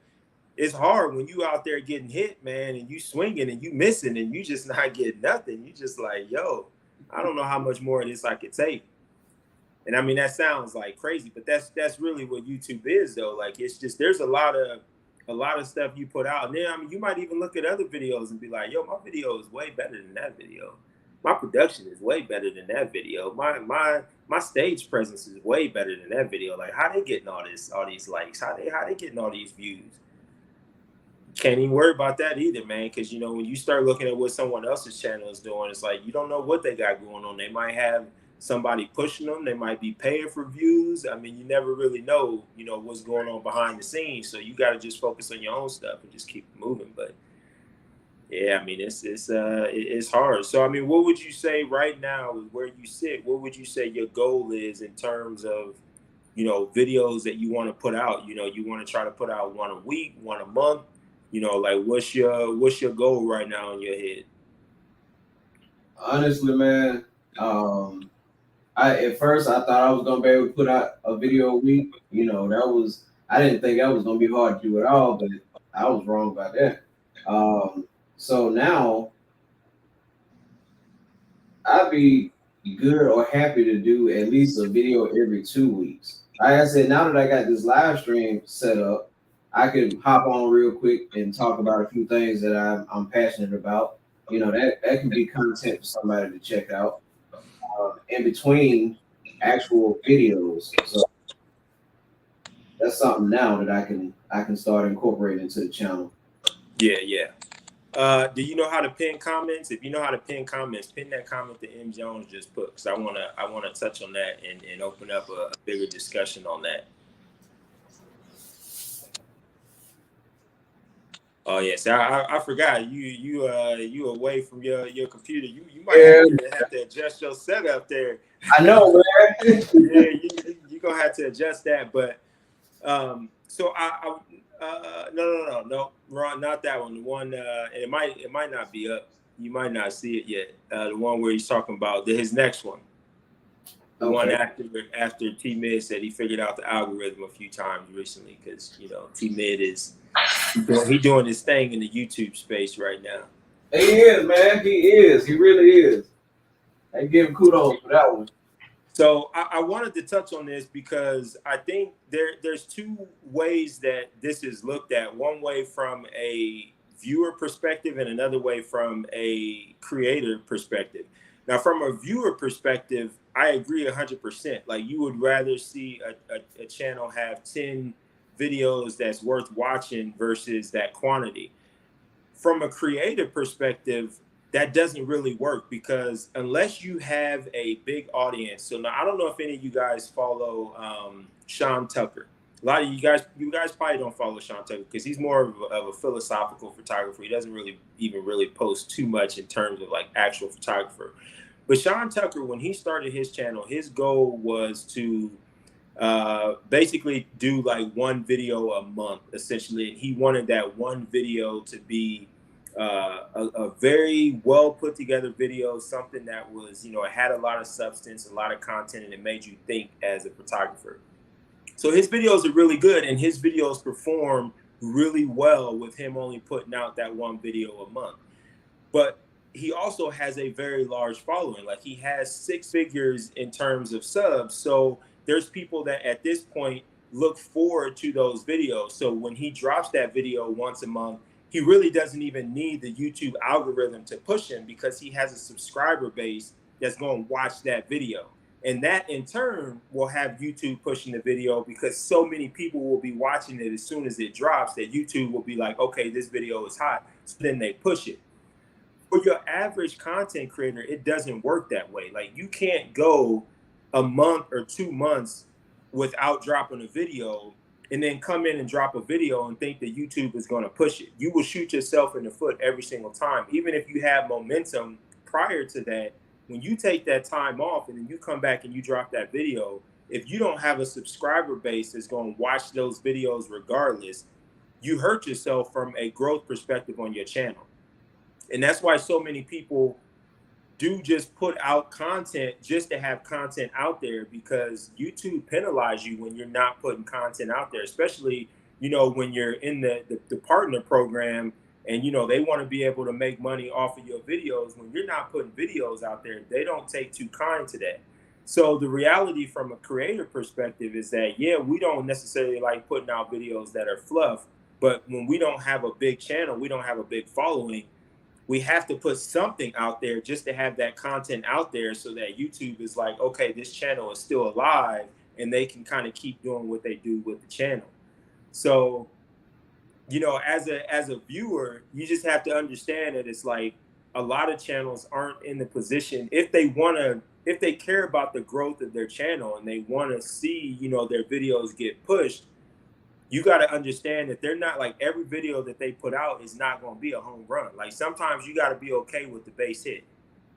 it's hard when you out there getting hit, man, and you swinging and you missing and you just not getting nothing. You just like, yo, I don't know how much more of this I could take. And I mean, that sounds like crazy, but that's really what YouTube is, though. Like, it's just, there's a lot of stuff you put out. And then, I mean, you might even look at other videos and be like, yo, my video is way better than that video. My production is way better than that video. My stage presence is way better than that video. Like, how they getting all these likes? How they getting all these views? Can't even worry about that either, man, because, you know, when you start looking at what someone else's channel is doing, it's like, you don't know what they got going on. They might have somebody pushing them. They might be paying for views. I mean, you never really know, you know, what's going on behind the scenes. So you got to just focus on your own stuff and just keep moving. But yeah, I mean, it's hard. So, I mean, what would you say right now with where you sit? What would you say your goal is in terms of, you know, videos that you want to put out? You know, you want to try to put out one a week, one a month. You know, like, what's your goal right now in your head? Honestly, man, at first I thought I was gonna be able to put out a video a week. You know, I didn't think that was gonna be hard to do at all, but I was wrong about that. So now I'd be good or happy to do at least a video every 2 weeks. Like I said, now that I got this live stream set up, I could hop on real quick and talk about a few things that I'm passionate about. You know, that can be content for somebody to check out in between actual videos. So that's something now that I can start incorporating into the channel. Yeah. Do you know how to pin comments? If you know how to pin comments, pin that comment that M Jones just put, because I wanna touch on that and open up a bigger discussion on that. Oh yes, I forgot you away from your computer. You might have to adjust your setup there. I know, man. Yeah, you gonna have to adjust that. But so no, wrong, not that one. The one and it might not be up. You might not see it yet. The one where he's talking about his next one. The one after T Mid said he figured out the algorithm a few times recently, because, you know, T Mid is he doing his thing in the YouTube space right now. He is, man. He is. He really is. I give him kudos for that one. So I wanted to touch on this because I think there's two ways that this is looked at. One way from a viewer perspective and another way from a creator perspective. Now, from a viewer perspective, I agree 100%. Like, you would rather see a channel have 10 videos that's worth watching versus that quantity. From a creative perspective, that doesn't really work, because unless you have a big audience. So now, I don't know if any of you guys follow Sean Tucker. A lot of you guys probably don't follow Sean Tucker because he's more of a philosophical photographer. He doesn't really post too much in terms of like actual photographer. But Sean Tucker, when he started his channel, his goal was to basically do like one video a month, essentially. And he wanted that one video to be a very well put together video, something that was, you know, it had a lot of substance, a lot of content, and it made you think as a photographer. So his videos are really good, and his videos perform really well with him only putting out that one video a month. But he also has a very large following. Like, he has 6 figures in terms of subs. So there's people that at this point look forward to those videos. So when he drops that video once a month, he really doesn't even need the YouTube algorithm to push him, because he has a subscriber base that's going to watch that video. And that in turn will have YouTube pushing the video, because so many people will be watching it as soon as it drops that YouTube will be like, okay, this video is hot. So then they push it. For your average content creator, it doesn't work that way. Like, you can't go a month or 2 months without dropping a video and then come in and drop a video and think that YouTube is going to push it. You will shoot yourself in the foot every single time. Even if you have momentum prior to that, when you take that time off and then you come back and you drop that video, if you don't have a subscriber base that's going to watch those videos regardless, you hurt yourself from a growth perspective on your channel. And that's why so many people do just put out content just to have content out there, because YouTube penalizes you when you're not putting content out there, especially, you know, when you're in the partner program and, you know, they want to be able to make money off of your videos. When you're not putting videos out there, they don't take too kind to that. So the reality from a creator perspective is that, yeah, we don't necessarily like putting out videos that are fluff, but when we don't have a big channel, we don't have a big following, we have to put something out there just to have that content out there, so that YouTube is like, okay, this channel is still alive, and they can kind of keep doing what they do with the channel. So, you know, as a viewer, you just have to understand that it's like a lot of channels aren't in the position, if they care about the growth of their channel and they want to see, you know, their videos get pushed, you got to understand that they're not like, every video that they put out is not going to be a home run. Like, sometimes you got to be okay with the base hit,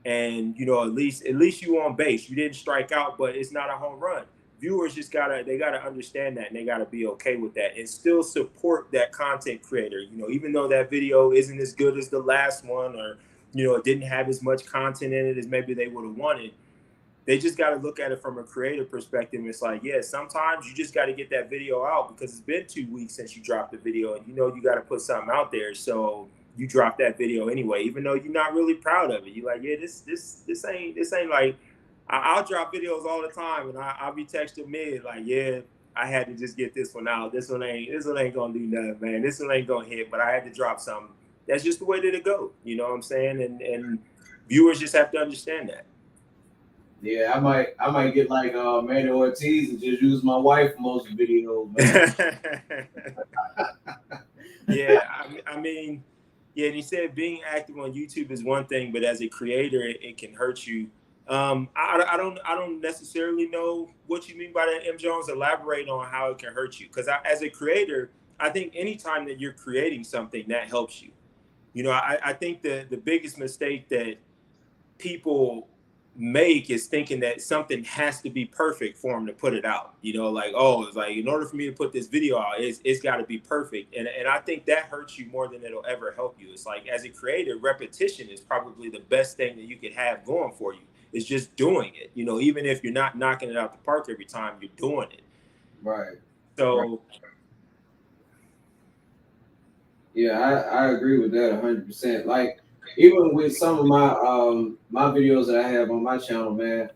and, you know, at least you on base, you didn't strike out, but it's not a home run. Viewers just gotta understand that, and they gotta be okay with that, and still support that content creator. You know, even though that video isn't as good as the last one, or, you know, it didn't have as much content in it as maybe they would have wanted, they just got to look at it from a creative perspective. It's like, yeah, sometimes you just got to get that video out, because it's been 2 weeks since you dropped the video, and you know you got to put something out there. So you drop that video anyway, even though you're not really proud of it. You're like, yeah, this ain't like, I'll drop videos all the time, and I'll be texting mid like, yeah, I had to just get this one out. This one ain't gonna do nothing, man. This one ain't gonna hit, but I had to drop something. That's just the way that it goes. You know what I'm saying? And viewers just have to understand that. Yeah, I might get like Manny Ortiz and just use my wife for most videos, man. Yeah, I mean, yeah, and he said being active on YouTube is one thing, but as a creator, it can hurt you. I don't necessarily know what you mean by that, M. Jones. Elaborate on how it can hurt you, because as a creator, I think anytime that you're creating something, that helps you. You know, I think the biggest mistake that people make is thinking that something has to be perfect for them to put it out. You know, like, oh, it's like, in order for me to put this video out, it's got to be perfect. And I think that hurts you more than it'll ever help you. It's like, as a creator, repetition is probably the best thing that you could have going for you. It's just doing it. You know, even if you're not knocking it out the park every time, you're doing it. Right. So. Right. Yeah, I agree with that 100%. Like, even with some of my videos that I have on my channel, man,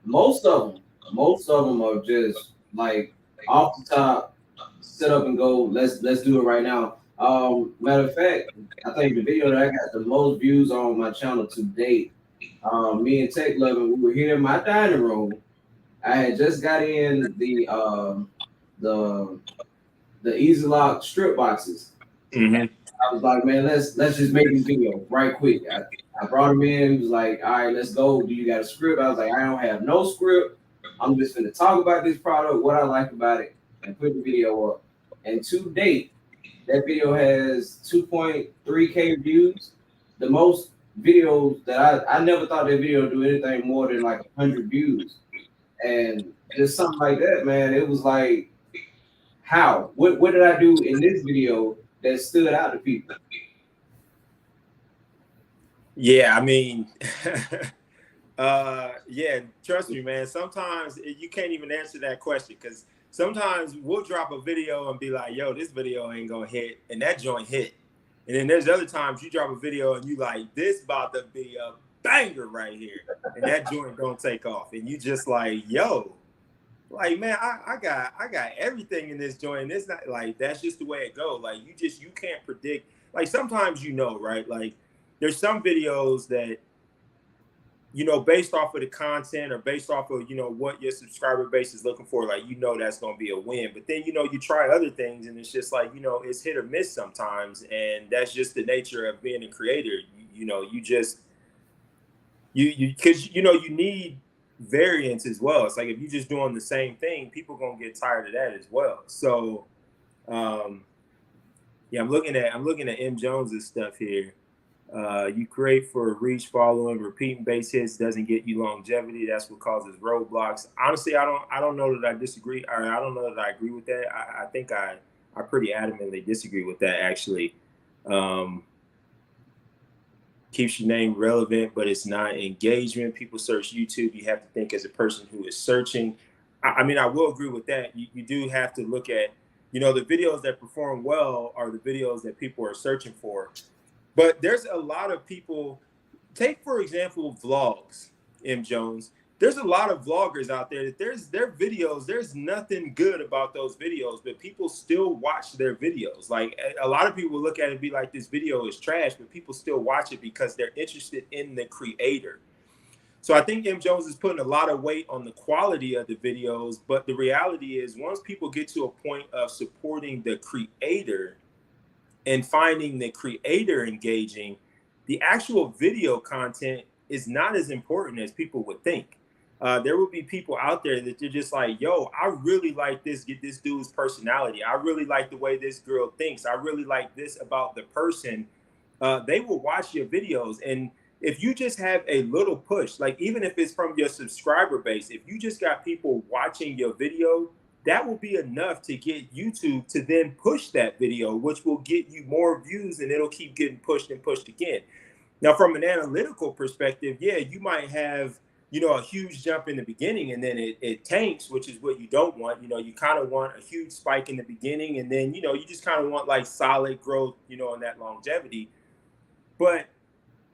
most of them are just like off the top, set up and go. Let's do it right now. Matter of fact, I think the video that I got the most views on my channel to date Me and Tech Loving, we were here in my dining room. I had just got in the Easy Lock strip boxes. Mm-hmm. I was like, man, let's just make this video right quick. I brought him in, was like, all right, let's go. Do you got a script? I was like, I don't have no script. I'm just gonna talk about this product, what I like about it, and put the video up. And to date, that video has 2.3K views. The most videos that I never thought that video would do anything more than like 100 views. And just something like that, man. It was like, how? What did I do in this video that stood out to people? Yeah, I mean, yeah, trust me, man. Sometimes you can't even answer that question because sometimes we'll drop a video and be like, yo, this video ain't gonna hit, and that joint hit. And then there's other times you drop a video and you like, this about to be a banger right here, and that joint don't take off. And you just like, yo, like, man, I got everything in this joint. It's not like that's just the way it goes. Like you can't predict. Like sometimes right? Like there's some videos that based off of the content or based off of what your subscriber base is looking for, like that's gonna be a win. But then you try other things and it's just like it's hit or miss sometimes, and that's just the nature of being a creator. You just because you need variance as well. It's like if you're just doing the same thing, people gonna get tired of that as well. So yeah, I'm looking at M Jones's stuff here. You create for reach, following, repeating base hits doesn't get you longevity. That's what causes roadblocks. Honestly, I don't know that I disagree, or I don't know that I agree with that. I think I pretty adamantly disagree with that actually. Keeps your name relevant, but it's not engagement. People search YouTube. You have to think as a person who is searching. I mean, I will agree with that. You do have to look at, the videos that perform well are the videos that people are searching for. But there's a lot of people, take, for example, vlogs, M. Jones. There's a lot of vloggers out there that their videos, there's nothing good about those videos, but people still watch their videos. Like a lot of people look at it and be like, this video is trash, but people still watch it because they're interested in the creator. So I think M. Jones is putting a lot of weight on the quality of the videos, but the reality is once people get to a point of supporting the creator and finding the creator engaging, the actual video content is not as important as people would think. There will be people out there that they're just like, yo, I really like this dude's personality. I really like the way this girl thinks. I really like this about the person. They will watch your videos. And if you just have a little push, like even if it's from your subscriber base, if you just got people watching your video, that will be enough to get YouTube to then push that video, which will get you more views, and it'll keep getting pushed and pushed again. Now, from an analytical perspective, yeah, you might have, a huge jump in the beginning and then it tanks, which is what you don't want. You kind of want a huge spike in the beginning and then, you just kind of want like solid growth, in that longevity. But,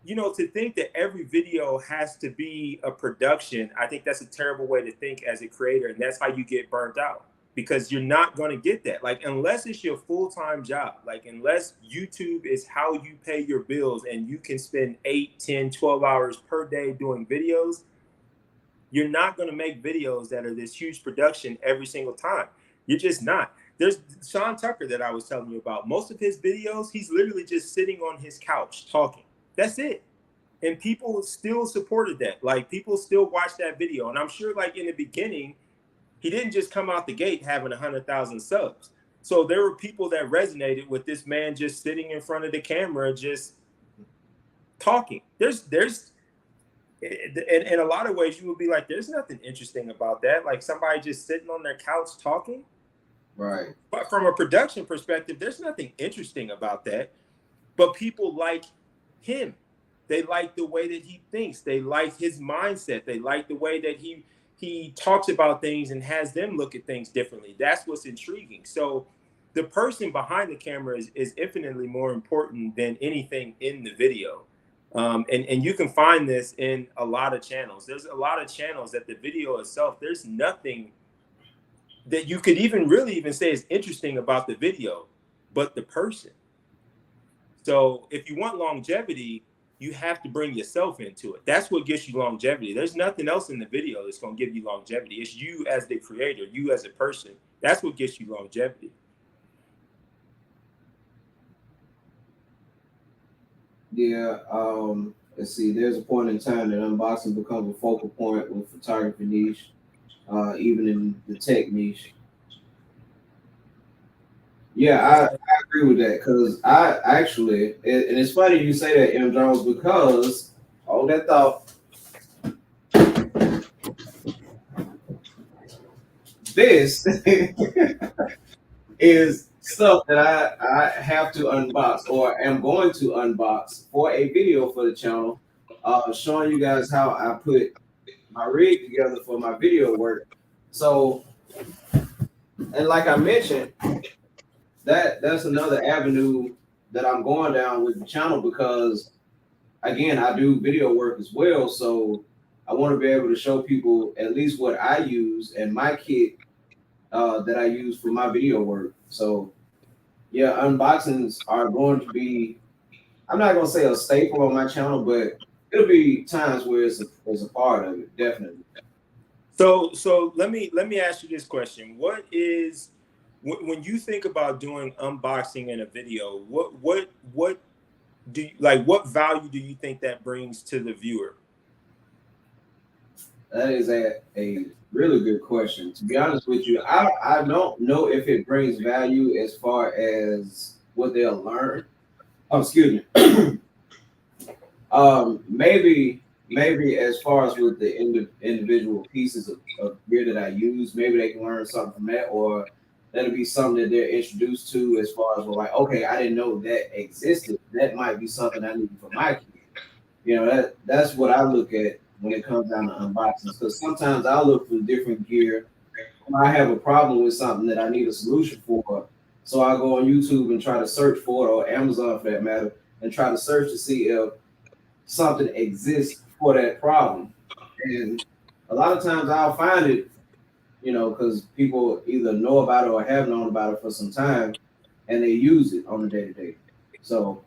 to think that every video has to be a production, I think that's a terrible way to think as a creator. And that's how you get burnt out, because you're not going to get that. Like, unless it's your full-time job, like unless YouTube is how you pay your bills and you can spend 8, 10, 12 hours per day doing videos, you're not going to make videos that are this huge production every single time. You're just not. There's Sean Tucker that I was telling you about. Most of his videos, he's literally just sitting on his couch talking. That's it. And people still supported that. Like, people still watch that video. And I'm sure, like, in the beginning, he didn't just come out the gate having 100,000 subs. So there were people that resonated with this man just sitting in front of the camera, just talking. There's in a lot of ways, you would be like, there's nothing interesting about that. Like somebody just sitting on their couch talking. Right. But from a production perspective, there's nothing interesting about that. But people like him. They like the way that he thinks. They like his mindset. They like the way that he talks about things and has them look at things differently. That's what's intriguing. So the person behind the camera is infinitely more important than anything in the video. And you can find this in a lot of channels. There's a lot of channels that the video itself, there's nothing that you could even say is interesting about the video, but the person. So if you want longevity, you have to bring yourself into it. That's what gets you longevity. There's nothing else in the video that's going to give you longevity. It's you as the creator, you as a person. That's what gets you longevity. Yeah. Let's see. There's a point in time that unboxing becomes a focal point with photography niche, even in the tech niche. Yeah, I agree with that because I actually, and it's funny you say that, M. Jones, because all that thought, this is stuff that I have to unbox or am going to unbox for a video for the channel, showing you guys how I put my rig together for my video work. So, and like I mentioned, that's another avenue that I'm going down with the channel because again, I do video work as well. So I want to be able to show people at least what I use and my kit that I use for my video work. So yeah, unboxings are going to be, I'm not going to say a staple on my channel, but it'll be times where it's a part of it, definitely. So let me ask you this question. What is, when you think about doing unboxing in a video, what do you, like, what value do you think that brings to the viewer? That is a really good question. To be honest with you, I don't know if it brings value as far as what they'll learn. Oh, excuse me. Maybe as far as with the individual pieces of gear that I use, maybe they can learn something from that, or that'll be something that they're introduced to as far as, well, like, okay, I didn't know that existed. That might be something I need for my kid. You know, that's what I look at when it comes down to unboxings. Because sometimes I look for different gear. I have a problem with something that I need a solution for. So I go on YouTube and try to search for it, or Amazon for that matter, and try to search to see if something exists for that problem. And a lot of times I'll find it, you know, because people either know about it or have known about it for some time, and they use it on a day-to-day. So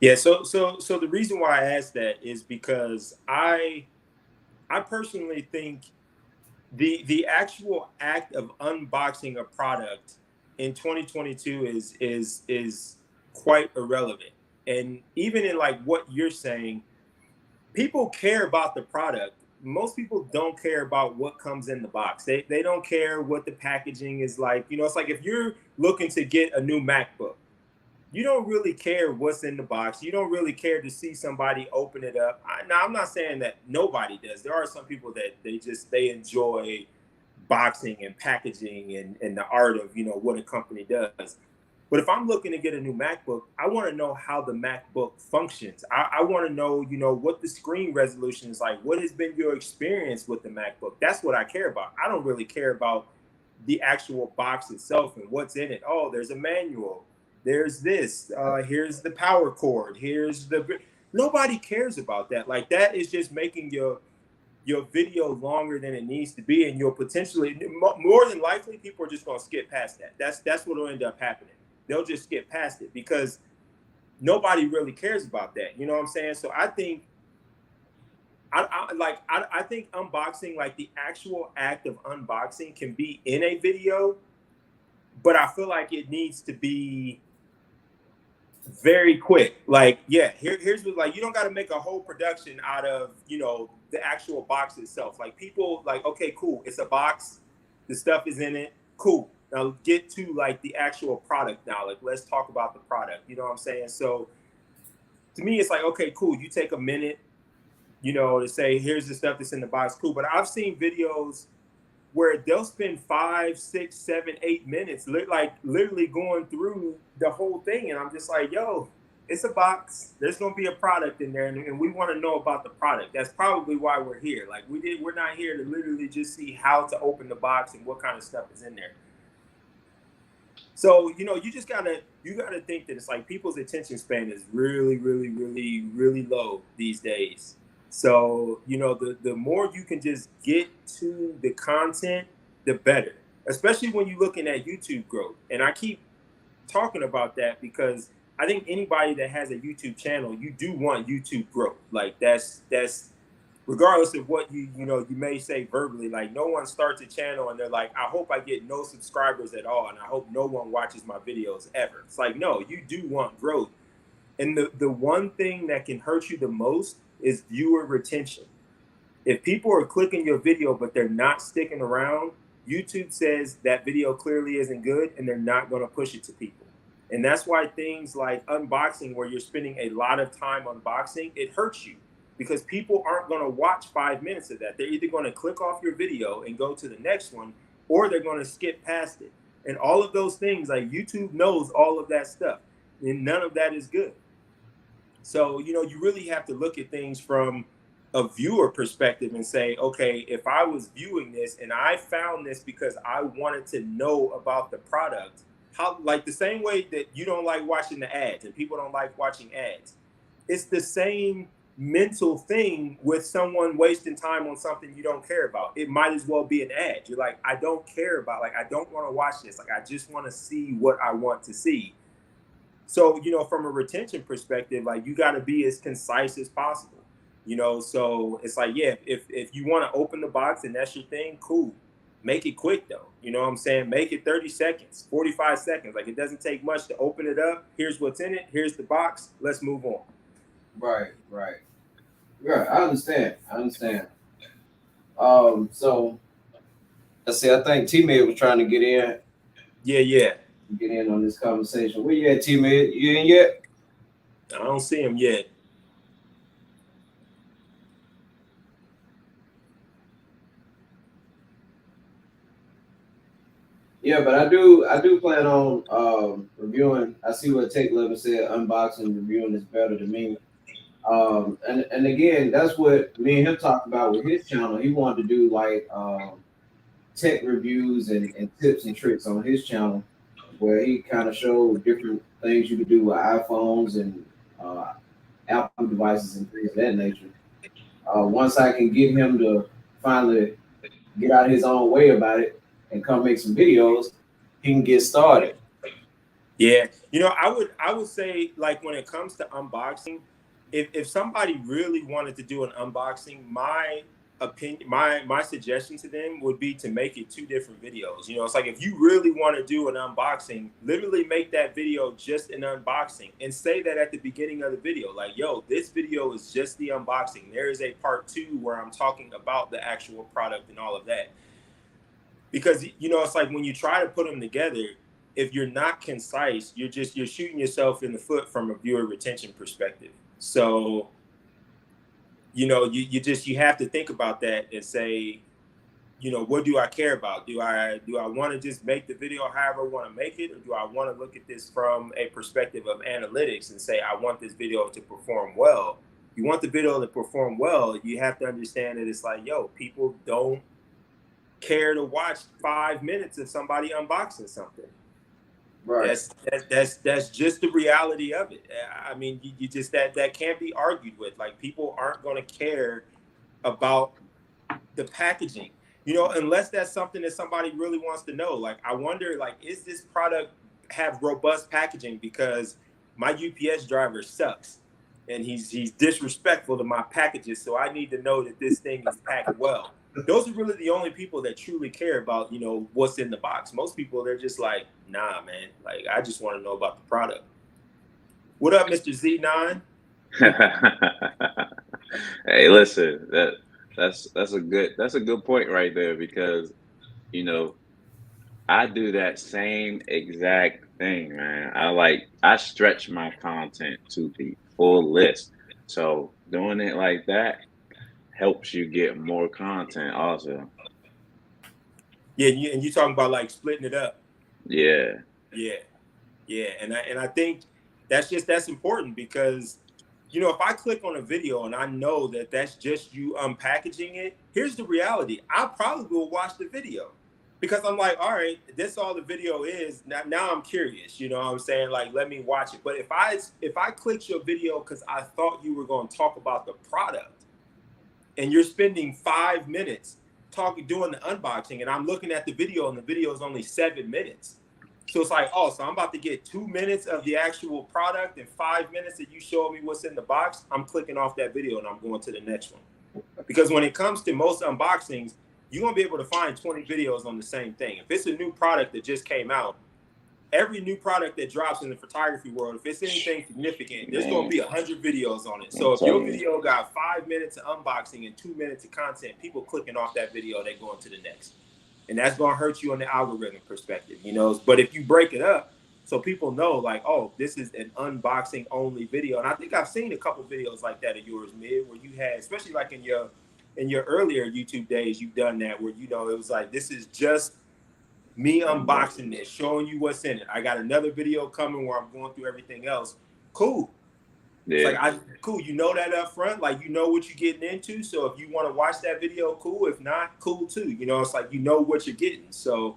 yeah, so the reason why I asked that is because I personally think the actual act of unboxing a product in 2022 is quite irrelevant. And even in like what you're saying, people care about the product. Most people don't care about what comes in the box. They don't care what the packaging is like. You know, it's like if you're looking to get a new MacBook, you don't really care what's in the box. You don't really care to see somebody open it up. Now, I'm not saying that nobody does. There are some people that they enjoy boxing and packaging and the art of, you know, what a company does. But if I'm looking to get a new MacBook, I want to know how the MacBook functions. I want to know, you know, what the screen resolution is like. What has been your experience with the MacBook? That's what I care about. I don't really care about the actual box itself and what's in it. Oh, there's a manual. There's this. Here's the power cord. Here's the. Nobody cares about that. Like, that is just making your video longer than it needs to be, and you'll potentially, more than likely, people are just going to skip past that. That's what will end up happening. They'll just skip past it because nobody really cares about that. You know what I'm saying? So I think, I think unboxing, like the actual act of unboxing, can be in a video, but I feel like it needs to be very quick. Like, yeah, here's what, like, you don't got to make a whole production out of, you know, the actual box itself. Like, people like, okay, cool, it's a box, the stuff is in it, cool. Now get to like the actual product now. Like, let's talk about the product. You know what I'm saying? So to me, it's like, okay, cool. You take a minute, you know, to say, here's the stuff that's in the box, cool. But I've seen videos where they'll spend 5, 6, 7, 8 minutes, like literally going through the whole thing. And I'm just like, yo, it's a box. There's going to be a product in there, and we want to know about the product. That's probably why we're here. Like, we're not here to literally just see how to open the box and what kind of stuff is in there. So, you know, you gotta think that it's like people's attention span is really, really, really, really low these days. So, you know, the more you can just get to the content, the better. Especially when you're looking at YouTube growth. And I keep talking about that because I think anybody that has a YouTube channel, you do want YouTube growth. Like that's regardless of what you may say verbally. Like no one starts a channel and they're like, I hope I get no subscribers at all, and I hope no one watches my videos ever. It's like, no, you do want growth. And the one thing that can hurt you the most is viewer retention. If people are clicking your video but they're not sticking around, YouTube says that video clearly isn't good and they're not going to push it to people. And that's why things like unboxing, where you're spending a lot of time unboxing, it hurts you because people aren't going to watch 5 minutes of that. They're either going to click off your video and go to the next one, or they're going to skip past it. And all of those things, like YouTube knows all of that stuff, and none of that is good. So, you really have to look at things from a viewer perspective and say, okay, if I was viewing this and I found this because I wanted to know about the product, how, like the same way that you don't like watching the ads and people don't like watching ads, it's the same mental thing with someone wasting time on something you don't care about. It might as well be an ad. You're like, I don't care about, like, I don't want to watch this. Like, I just want to see what I want to see. So, from a retention perspective, like, you got to be as concise as possible. So it's like, yeah, if you want to open the box and that's your thing, cool. Make it quick though. You know what I'm saying? Make it 30 seconds, 45 seconds. Like, it doesn't take much to open it up. Here's what's in it. Here's the box. Let's move on. Right. Yeah, I understand. So let's see, I think T-Mid was trying to get in. Yeah. Get in on this conversation. Where you at, T-Mid? You in yet? I don't see him yet. Yeah, but I do plan on reviewing. I see what Take 11 said, unboxing, reviewing is better to me. And again, that's what me and him talked about with his channel. He wanted to do like tech reviews and tips and tricks on his channel, where he kind of showed different things you could do with iPhones and Apple devices and things of that nature. Once I can get him to finally get out his own way about it and come make some videos, he can get started. Yeah, I would say, like, when it comes to unboxing, if somebody really wanted to do an unboxing, my opinion, my suggestion to them would be to make it 2 different videos. It's like, if you really want to do an unboxing, literally make that video just an unboxing and say that at the beginning of the video, like, yo, this video is just the unboxing. There is a part 2 where I'm talking about the actual product and all of that. Because, it's like when you try to put them together, if you're not concise, you're shooting yourself in the foot from a viewer retention perspective. So, you have to think about that and say, what do I care about? Do I want to just make the video however I want to make it? Or do I want to look at this from a perspective of analytics and say, I want this video to perform well? You want the video to perform well, you have to understand that it's like, yo, people don't care to watch 5 minutes of somebody unboxing something. Right. That's just the reality of it. I mean, you just that can't be argued with. Like, people aren't going to care about the packaging, unless that's something that somebody really wants to know. Like, I wonder, like, is this product have robust packaging? Because my UPS driver sucks and he's disrespectful to my packages, so I need to know that this thing is packed well. Those are really the only people that truly care about, what's in the box. Most people, they're just like, nah, man. Like, I just want to know about the product. What up, Mr. Z9? Hey, listen, that's a good point right there, because I do that same exact thing, man. I stretch my content to the full list. So doing it like that helps you get more content also. Yeah, and you talking about like splitting it up. Yeah. And I think that's important, because if I click on a video and I know that that's just you unpackaging it, here's the reality. I probably will watch the video, because I'm like, all right, this all the video is. Now I'm curious, you know what I'm saying? Like, let me watch it. But if I clicked your video because I thought you were going to talk about the product, and you're spending 5 minutes doing the unboxing, and I'm looking at the video and the video is only 7 minutes, So it's like, oh, so I'm about to get 2 minutes of the actual product and 5 minutes that you show me what's in the box. I'm clicking off that video and I'm going to the next one. Because when it comes to most unboxings, you're going to be able to find 20 videos on the same thing. If it's a new product that just came out, every new product that drops in the photography world, if it's anything significant, there's going to be 100 videos on it. So if your video got 5 minutes of unboxing and 2 minutes of content, people clicking off that video, they're going to the next. And that's going to hurt you on the algorithm perspective, you know. But if you break it up so people know, like, oh, this is an unboxing only video. And I think I've seen a couple videos like that of yours, Mid, where you had, especially like in your earlier YouTube days, you've done that where, you know, it was like, this is just me unboxing this, showing you what's in it. I got another video coming where I'm going through everything else. Cool. Yeah. It's like, cool, you know that up front, like, you know what you're getting into. So if you want to watch that video, cool. If not, cool too. You know, it's like, you know what you're getting. So,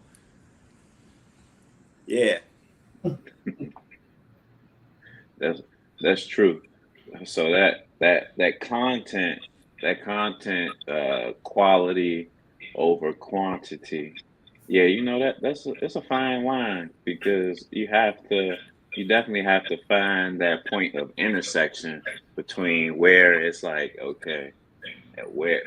yeah. That's true. So that content quality over quantity. Yeah, you know, it's a fine line, because you definitely have to find that point of intersection between where it's like, okay, where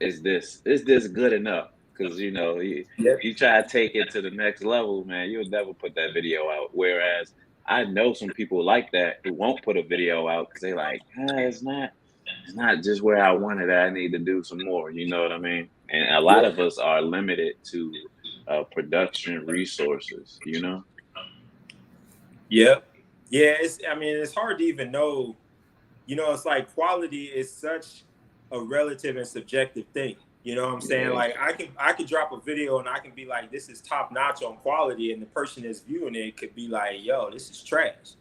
is this good enough? Because, you know, you try to take it to the next level, man, you'll never put that video out. Whereas I know some people like that who won't put a video out because they like, it's not just where I wanted it. I need to do some more. You know what I mean? And a lot of us are limited to production resources, you know? Yep. Yeah, it's hard to even know, you know, it's like quality is such a relative and subjective thing. You know what I'm saying? Yeah. Like I could drop a video and I can be like, this is top notch on quality, and the person that's viewing it could be like, yo, this is trash.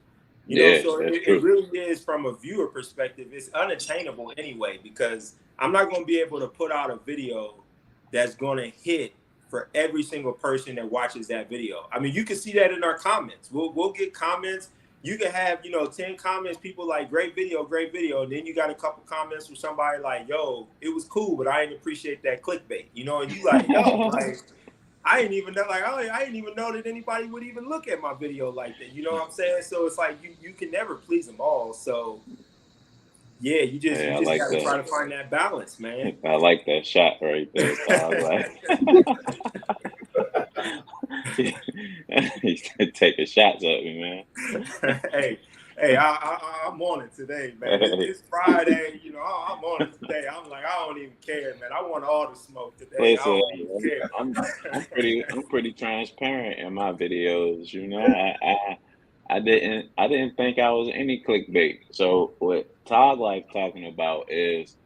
You know, so it really is, from a viewer perspective, it's unattainable anyway, because I'm not going to be able to put out a video that's going to hit for every single person that watches that video. I mean, you can see that in our comments. We'll get comments. You can have, 10 comments, people like, great video. And then you got a couple comments from somebody like, yo, it was cool, but I didn't appreciate that clickbait, and you like, yo, like, I didn't even know, I didn't even know that anybody would even look at my video like that. You know what I'm saying? So it's like, you can never please them all. So yeah, you just gotta try to find that balance, man. I like that shot right there. So I was like, he's taking shots at me, man. Hey, I'm on it today, man. It's Friday, I'm on it today. I'm like, I don't even care, man. I want all the smoke today. Listen, I don't even care. I'm pretty transparent in my videos, I didn't think I was any clickbait. So what Toglife talking about is,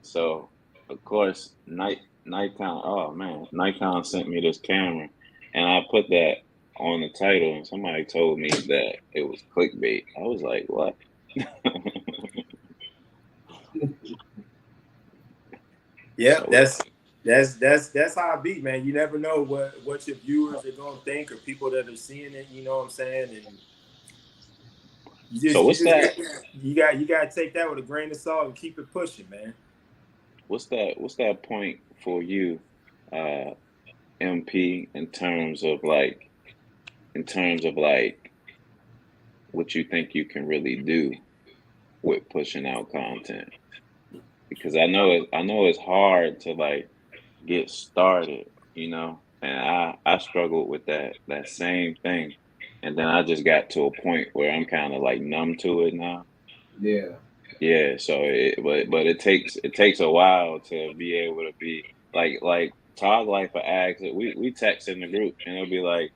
so of course Nikon sent me this camera, and I put that on the title, and somebody told me that it was clickbait. I was like, what? Yeah, that's how I be, man. You never know what your viewers are gonna think, or people that are seeing it. You know what I'm saying? And you gotta take that with a grain of salt and keep it pushing, man. What's that point for you, MP, in terms of what you think you can really do with pushing out content? Because I know it's hard to get started, and I struggled with that same thing, and then I just got to a point where I'm kind of numb to it now. Yeah. So it takes a while to be able to be like Toglife for ads. We text in the group, and it'll be like,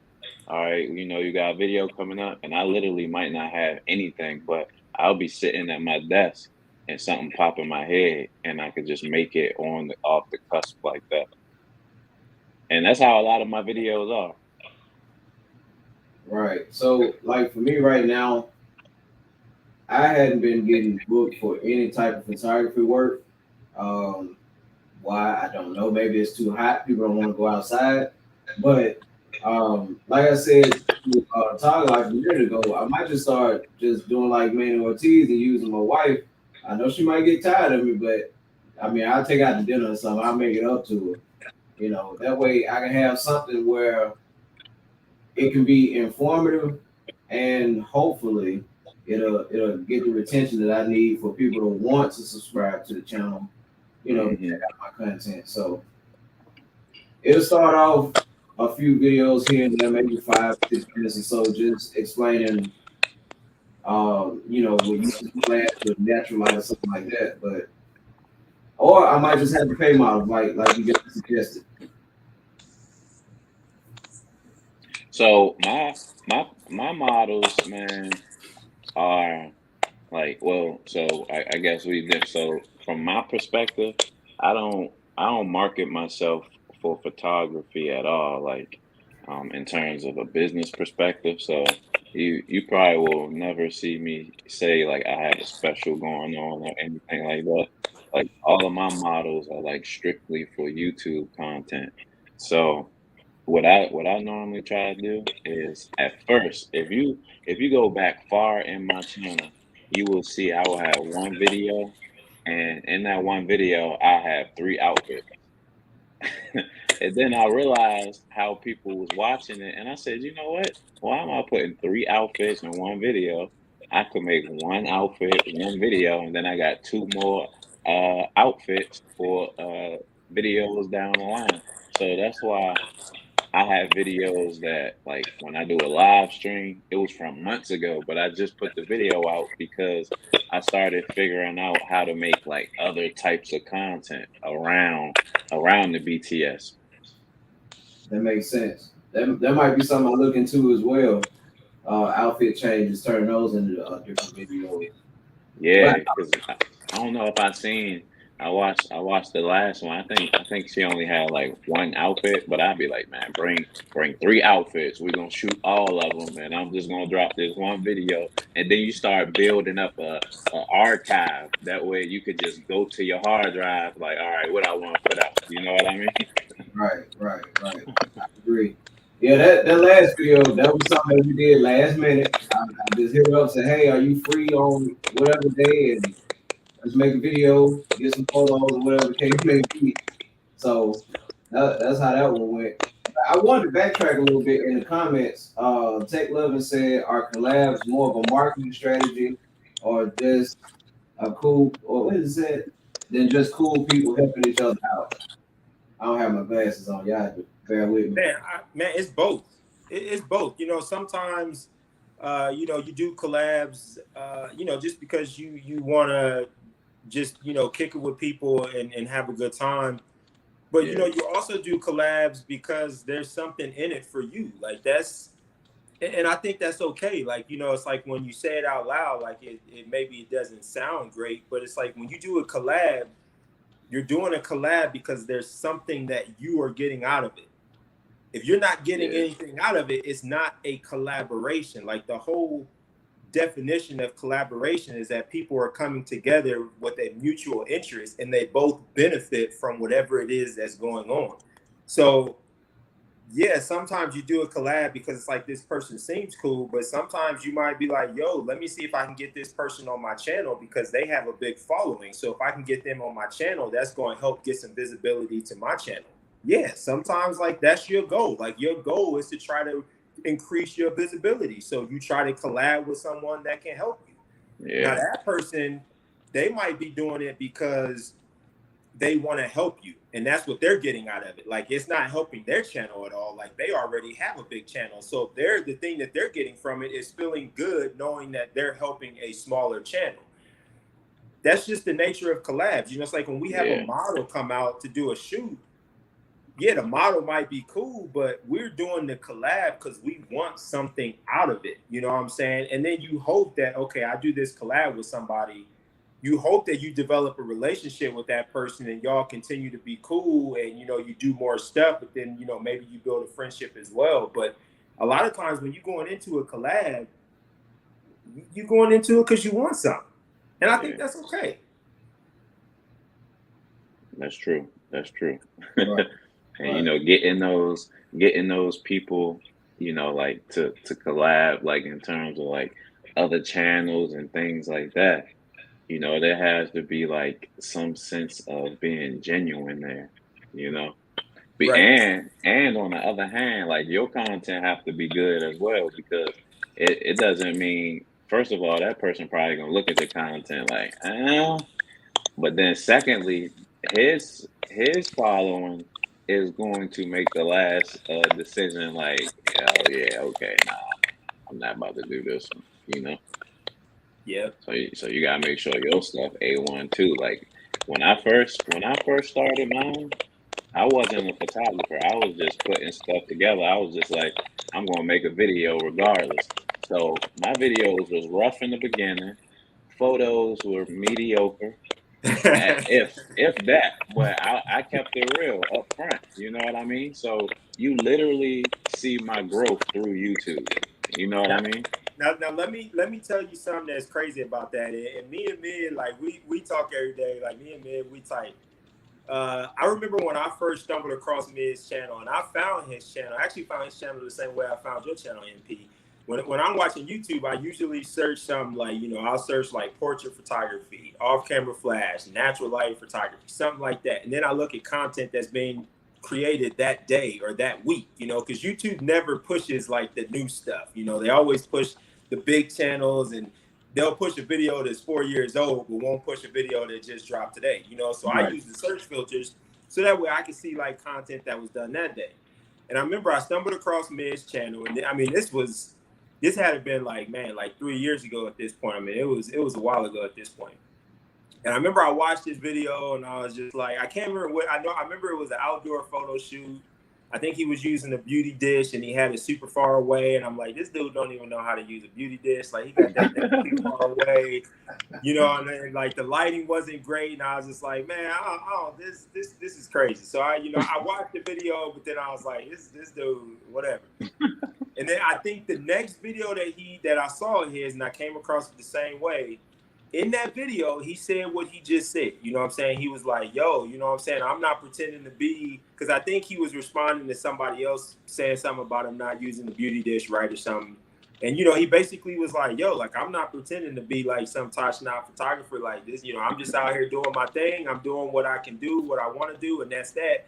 all right, you got a video coming up, and I literally might not have anything, but I'll be sitting at my desk and something pop in my head, and I could just make it off the cusp like that. And that's how a lot of my videos are. Right. So, for me right now, I hadn't been getting booked for any type of photography work. Why? I don't know. Maybe it's too hot. People don't want to go outside. But like I said, Toglife a minute ago, I might just start just doing like Manny Ortiz and using my wife. I know she might get tired of me, but I mean, I'll take out to dinner or something. I'll make it up to her. That way I can have something where it can be informative, and hopefully it'll get the retention that I need for people to want to subscribe to the channel, you know, to check out my content. So it'll start off a few videos here and there, maybe 5-6 minutes or so, just explaining, you know, with using flash with natural light or something like that. But or I might just have to pay models, like you guys suggested. So my models, man, are like, well, so I guess we did. So from my perspective, I don't market myself for photography at all, like in terms of a business perspective. So you probably will never see me say like I have a special going on or anything like that. Like all of my models are like strictly for YouTube content. So what I normally try to do is at first, if you go back far in my channel, you will see I will have one video, and in that one video, I have three outfits. And then I realized how people was watching it, and I said, you know what? Why am I putting three outfits in one video? I could make one outfit, one video, and then I got two more outfits for videos down the line. So that's why I have videos that, like, when I do a live stream, it was from months ago, but I just put the video out because I started figuring out how to make like other types of content around the BTS. That makes sense. That might be something I look into as well. Outfit changes, turn those into different videos. Yeah, But because I don't know if I seen. I watched the last one. I think she only had like one outfit, but I'd be like, man, bring three outfits. We're gonna shoot all of them, and I'm just gonna drop this one video. And then you start building up a archive. That way you could just go to your hard drive, like, all right, what I want to put out. You know what I mean? right. I agree. Yeah, that last video, that was something that we did last minute. I just hit her up, said, hey, are you free on whatever day? And let's make a video, get some photos or whatever the case may be. So that's how that one went. I wanted to backtrack a little bit in the comments. Tech Lovin said, are collabs more of a marketing strategy or just a cool, or what is it, than just cool people helping each other out? I don't have my glasses on. Y'all have to bear with me. Man, it's both. It's both. You know, sometimes, you know, you do collabs, you know, just because you want to just, you know, kick it with people and have a good time. But, you know, you also do collabs because there's something in it for you. Like and I think that's okay. Like, you know, it's like when you say it out loud, like it maybe it doesn't sound great, but it's like when you do a collab, you're doing a collab because there's something that you are getting out of it. If you're not getting anything out of it, it's not a collaboration. Like the whole definition of collaboration is that people are coming together with a mutual interest and they both benefit from whatever it is that's going on. So yeah, sometimes you do a collab because it's like this person seems cool, but sometimes you might be like, yo, let me see if I can get this person on my channel because they have a big following. So if I can get them on my channel, that's going to help get some visibility to my channel. Yeah, sometimes like that's your goal. Like your goal is to try to increase your visibility. So you try to collab with someone that can help you. Yeah. Now that person, they might be doing it because they want to help you, and that's what they're getting out of it. Like it's not helping their channel at all. Like they already have a big channel, so the thing that they're getting from it is feeling good knowing that they're helping a smaller channel. That's just the nature of collabs. You know, it's like when we have a model come out to do a shoot, yeah, the model might be cool, but we're doing the collab because we want something out of it. You know what I'm saying? And then you hope that, okay, I do this collab with somebody. You hope that you develop a relationship with that person and y'all continue to be cool and, you know, you do more stuff, but then, you know, maybe you build a friendship as well. But a lot of times when you're going into a collab, you're going into it because you want something. And I think that's okay. That's true. That's true. Right. And you know, getting those people, you know, like to collab, like in terms of like other channels and things like that. You know, there has to be like some sense of being genuine there, you know, Right. And on the other hand, like your content have to be good as well, because it doesn't mean, first of all, that person probably gonna look at the content like, but then secondly, his following is going to make the last decision like, oh yeah, okay, nah, I'm not about to do this one, you know. Yep. So you gotta make sure your stuff A1 too. Like when I first started mine, I wasn't a photographer. I was just putting stuff together. I was just like, I'm gonna make a video regardless. So my videos was rough in the beginning. Photos were mediocre, if that. But I kept it real up front. You know what I mean? So you literally see my growth through YouTube. You know what I mean? Now let me tell you something that's crazy about that. And me and Mid, like we talk every day. Like me and Mid, we type. I remember when I first stumbled across Mid's channel, and I found his channel. I actually found his channel the same way I found your channel, MP. When I'm watching YouTube, I usually search something like, I'll search like portrait photography, off-camera flash, natural light photography, something like that. And then I look at content that's being created that day or that week, because YouTube never pushes like the new stuff. They always push the big channels, and they'll push a video that's 4 years old, but won't push a video that just dropped today. So I use the search filters so that way I can see like content that was done that day. And I remember I stumbled across Mid's channel, and I mean, this had been like 3 years ago at this point. I mean, it was a while ago at this point. And I remember I watched this video, and I was just like, I can't remember what I remember it was an outdoor photo shoot. I think he was using a beauty dish, and he had it super far away. And I'm like, this dude don't even know how to use a beauty dish. Like, he got that thing too far away, and then, like, the lighting wasn't great. And I was just like, man, this is crazy. So I watched the video, but then I was like, this dude, whatever. And then I think the next video that I saw of his, and I came across it the same way. In that video, he said what he just said. You know what I'm saying? He was like, yo, you know what I'm saying? I'm not pretending to be, because I think he was responding to somebody else saying something about him not using the beauty dish right or something. And, he basically was like, yo, like, I'm not pretending to be like some top-notch photographer like this. I'm just out here doing my thing. I'm doing what I can do, what I want to do, and that's that.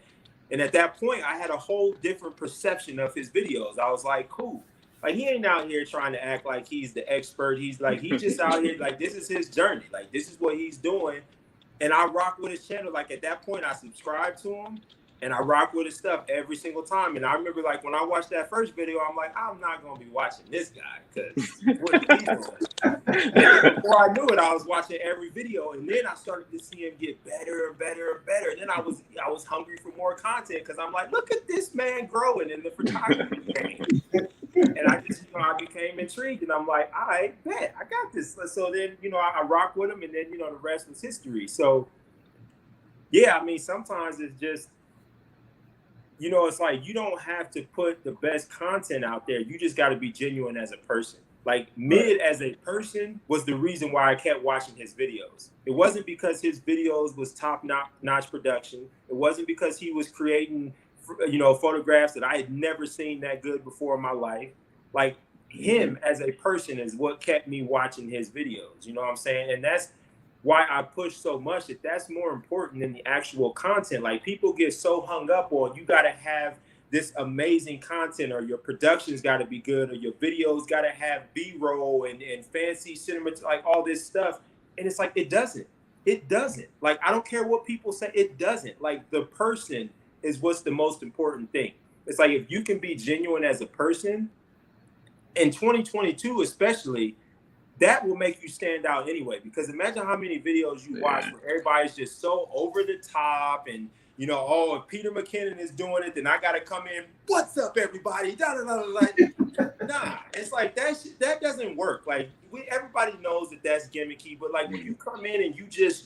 And at that point, I had a whole different perception of his videos. I was like, cool. Like, he ain't out here trying to act like he's the expert. He's just out here, like, this is his journey. Like, this is what he's doing. And I rock with his channel. Like, at that point, I subscribed to him, and I rock with his stuff every single time. And I remember, like, when I watched that first video, I'm like, I'm not going to be watching this guy, because what is he doing? And before I knew it, I was watching every video. And then I started to see him get better and better and better. And then I was hungry for more content, because I'm like, look at this man growing in the photography game. And I just, I became intrigued, and I'm like, all right, bet, I got this. So then, I rock with him, and then, the rest was history. So, yeah, I mean, sometimes it's just, it's like you don't have to put the best content out there. You just got to be genuine as a person. Like, Mid as a person was the reason why I kept watching his videos. It wasn't because his videos was top-notch production. It wasn't because he was creating photographs that I had never seen that good before in my life. Like, him as a person is what kept me watching his videos. You know what I'm saying? And that's why I push so much that's more important than the actual content. Like, people get so hung up on, you got to have this amazing content, or your production's got to be good, or your videos got to have B-roll and fancy cinema, like all this stuff. And it's like, it doesn't. Like, I don't care what people say. It doesn't. Like, the person is what's the most important thing. It's like, if you can be genuine as a person, in 2022 especially, that will make you stand out anyway. Because imagine how many videos you watch where everybody's just so over the top, and oh, if Peter McKinnon is doing it, then I gotta come in, what's up everybody, nah, it's like that doesn't work. Like, everybody knows that's gimmicky, but like, when you come in and you just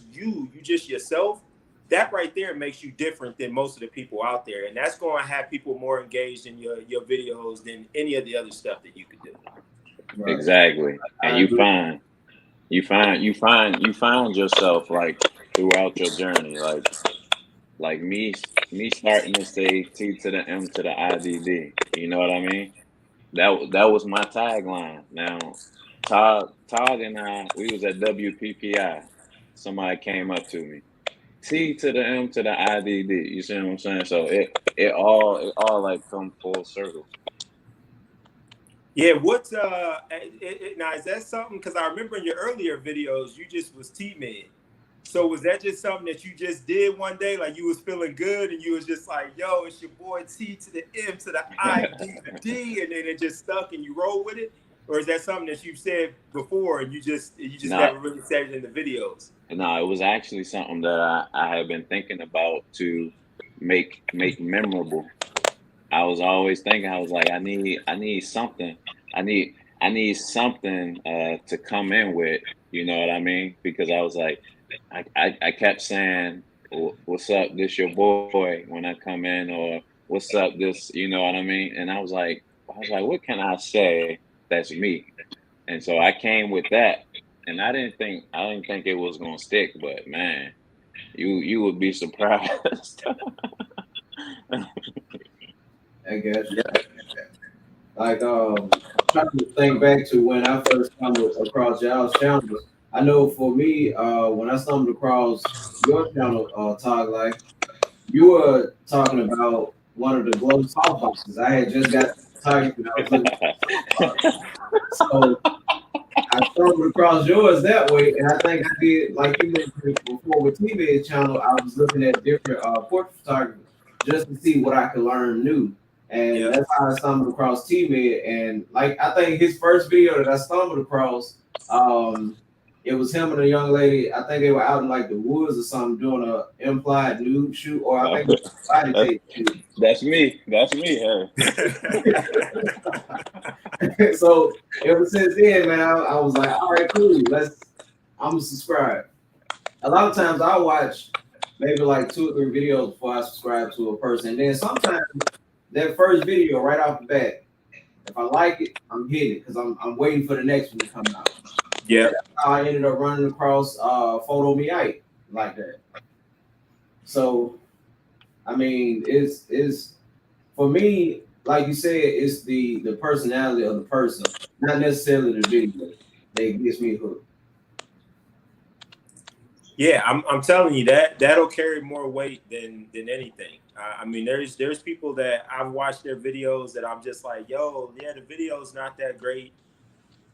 yourself, that right there makes you different than most of the people out there. And that's going to have people more engaged in your videos than any of the other stuff that you could do. Right. Exactly. And you find yourself, like, throughout your journey, like me starting to say T to the M to the IDD. You know what I mean? That was my tagline. Now, Todd and I, we was at WPPI. Somebody came up to me. T to the M to the IDD. You see what I'm saying? So it all like come full circle. Yeah, what's now is that something? Because I remember in your earlier videos, you just was T-Med. So was that just something that you just did one day, like you was feeling good, and you was just like, "Yo, it's your boy T to the M to the I D to the D," and then it just stuck and you roll with it, or is that something that you've said before and you just never really said it in the videos? No, it was actually something that I had been thinking about to make memorable. I was always thinking, I was like, I need something. I need something to come in with, you know what I mean? Because I was like, I kept saying, what's up, this your boy when I come in, or what's up, this, you know what I mean? And I was like, what can I say that's me? And so I came with that, and I didn't think it was gonna stick, but man, you would be surprised. I guess. Like, trying to think back to when I first stumbled across y'all's channels. I know for me, when I stumbled across your channel, Toglife, you were talking about one of the glow softboxes. I had just got Target and I was looking. So I stumbled across yours that way, and I think I did like you mentioned before with TV's channel. I was looking at different portrait photography just to see what I could learn new, and that's how I stumbled across TV. And like I think his first video that I stumbled across, it was him and a young lady. I think they were out in like the woods or something doing a implied nude shoot, or I think it was a body tape shoot. That's me. Hey. So ever since then, man, I was like, all right, cool. I'm gonna subscribe. A lot of times I watch maybe like 2 or 3 videos before I subscribe to a person. And then sometimes that first video right off the bat, if I like it, I'm hitting it because I'm waiting for the next one to come out. Yeah. That's how I ended up running across Photo Me Ike like that. So I mean, it's for me, like you said, it's the personality of the person, not necessarily the video that gets me hooked. Yeah, I'm telling you that'll carry more weight than anything. I mean, there's people that I've watched their videos that I'm just like, yo, yeah, the video's not that great,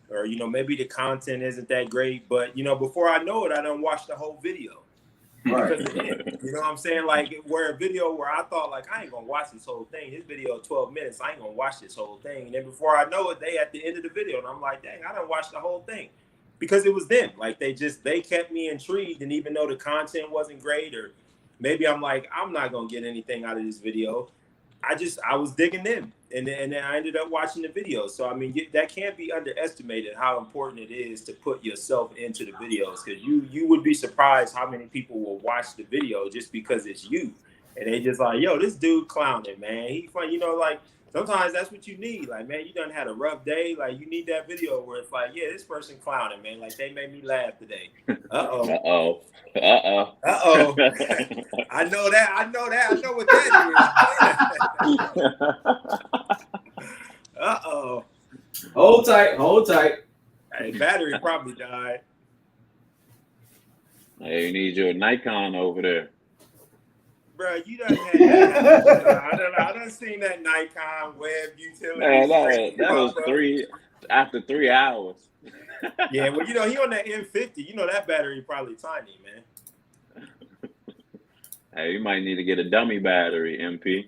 or maybe the content isn't that great, but before I know it, I done watched the whole video. Right. Because of it. You know what I'm saying? Like where a video where I thought like I ain't gonna watch this whole thing. This video 12 minutes, I ain't gonna watch this whole thing. And then before I know it, they at the end of the video, and I'm like, dang, I done watched the whole thing. Because it was them. Like they kept me intrigued, and even though the content wasn't great, or maybe I'm like, I'm not gonna get anything out of this video, I was digging them, and then I ended up watching the video. So I mean, that can't be underestimated how important it is to put yourself into the videos, because you would be surprised how many people will watch the video just because it's you, and they just like, yo, this dude clowning, man, he funny, like. Sometimes that's what you need. Like, man, you done had a rough day. Like, you need that video where it's like, yeah, this person clowning, man. Like, they made me laugh today. Uh-oh. I know that. I know what that is. Uh-oh. Hold tight. Hey, battery probably died. Hey, you need your Nikon over there. Bro, you done had that. I done seen that Nikon web utility. Man, that was after 3 hours. Yeah, well, he on that M50. That battery probably tiny, man. Hey, you might need to get a dummy battery, MP.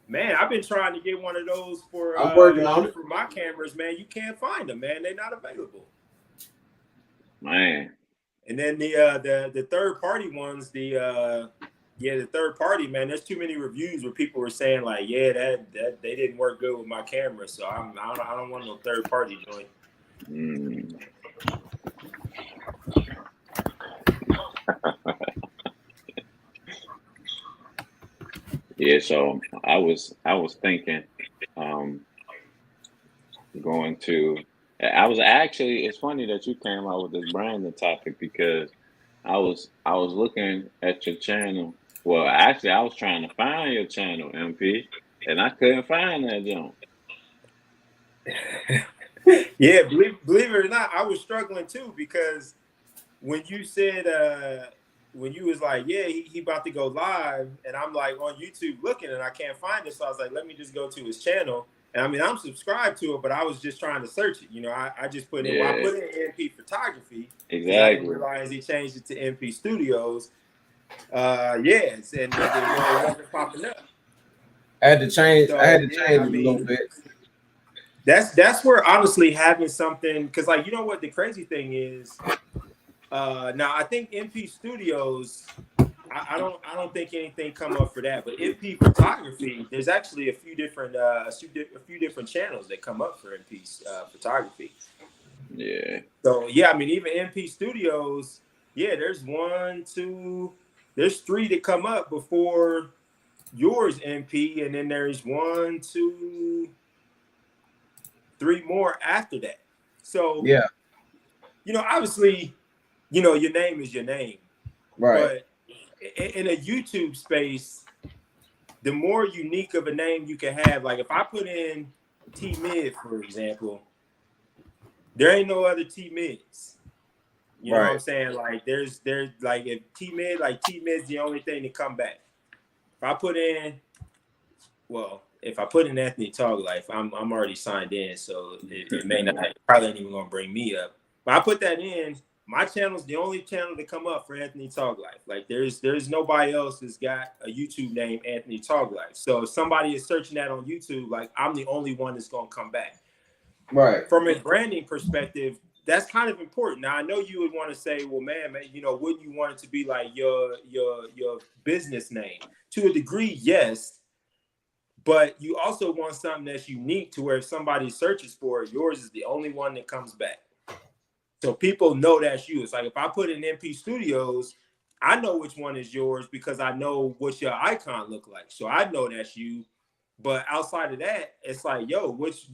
Man, I've been trying to get one of those for I'm working on it for my cameras, man. You can't find them, man. They're not available. Man. And then the third party ones, the third party, man, there's too many reviews where people were saying like, yeah, that they didn't work good with my camera, so I don't want no third party joint. Yeah, so I was thinking going to. I was actually. It's funny that you came out with this branding topic, because I was looking at your channel. Well, actually, I was trying to find your channel, MP, and I couldn't find that junk. Yeah, believe it or not, I was struggling too, because when you said when you was like, yeah, he about to go live, and I'm like on YouTube looking and I can't find it, so I was like, let me just go to his channel. And I mean, I'm subscribed to it, but I was just trying to search it. You know, I just put in, well, I put in MP Photography because I didn't realize he changed it to MP Studios. Yes, and it wasn't popping up. I had to change. So, I had to change I it a mean, little bit. That's where honestly having something, because like, you know what the crazy thing is. Now I think MP Studios, I don't think anything come up for that, but MP Photography, there's actually a few different channels that come up for MP Photography. Yeah. So yeah, I mean, even MP Studios, yeah, there's three that come up before yours, MP, and then there's 1, 2, 3 more after that. So yeah, you know, obviously, you know, your name is your name, right. but in a YouTube space, the more unique of a name you can have, like if I put in T Mid, for example, there ain't no other T Mids. You know what I'm saying? Like there's like if T Mid's the only thing to come back. If I put in Anthony Toglife, I'm already signed in, so it may not, probably ain't even gonna bring me up. But I put that in, my channel's the only channel to come up for Anthony Toglife. Like there's nobody else that's got a YouTube name Anthony Toglife. So if somebody is searching that on YouTube, like I'm the only one that's gonna come back. Right. From a branding perspective, that's kind of important. Now I know you would want to say, well, man, you know, wouldn't you want it to be like your business name? To a degree, yes. But you also want something that's unique to where if somebody searches for it, yours is the only one that comes back. So people know that's you. It's like if I put in MP Studios, I know which one is yours because I know what your icon look like. So I know that's you. But outside of that, it's like, yo, which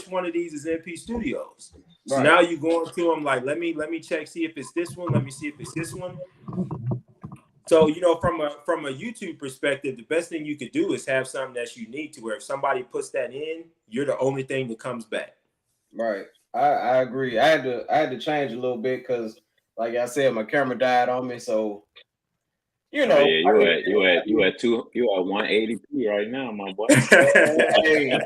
one of these is MP Studios? So Right. now you going to them like, let me check, see if it's this one. Let me see if it's this one. So, you know, from a YouTube perspective, the best thing you could do is have something that's unique to where if somebody puts that in, you're the only thing that comes back. Right. I agree. I had to change a little bit because, like I said, my camera died on me. So, you know, you at 180p right now, my boy. hey.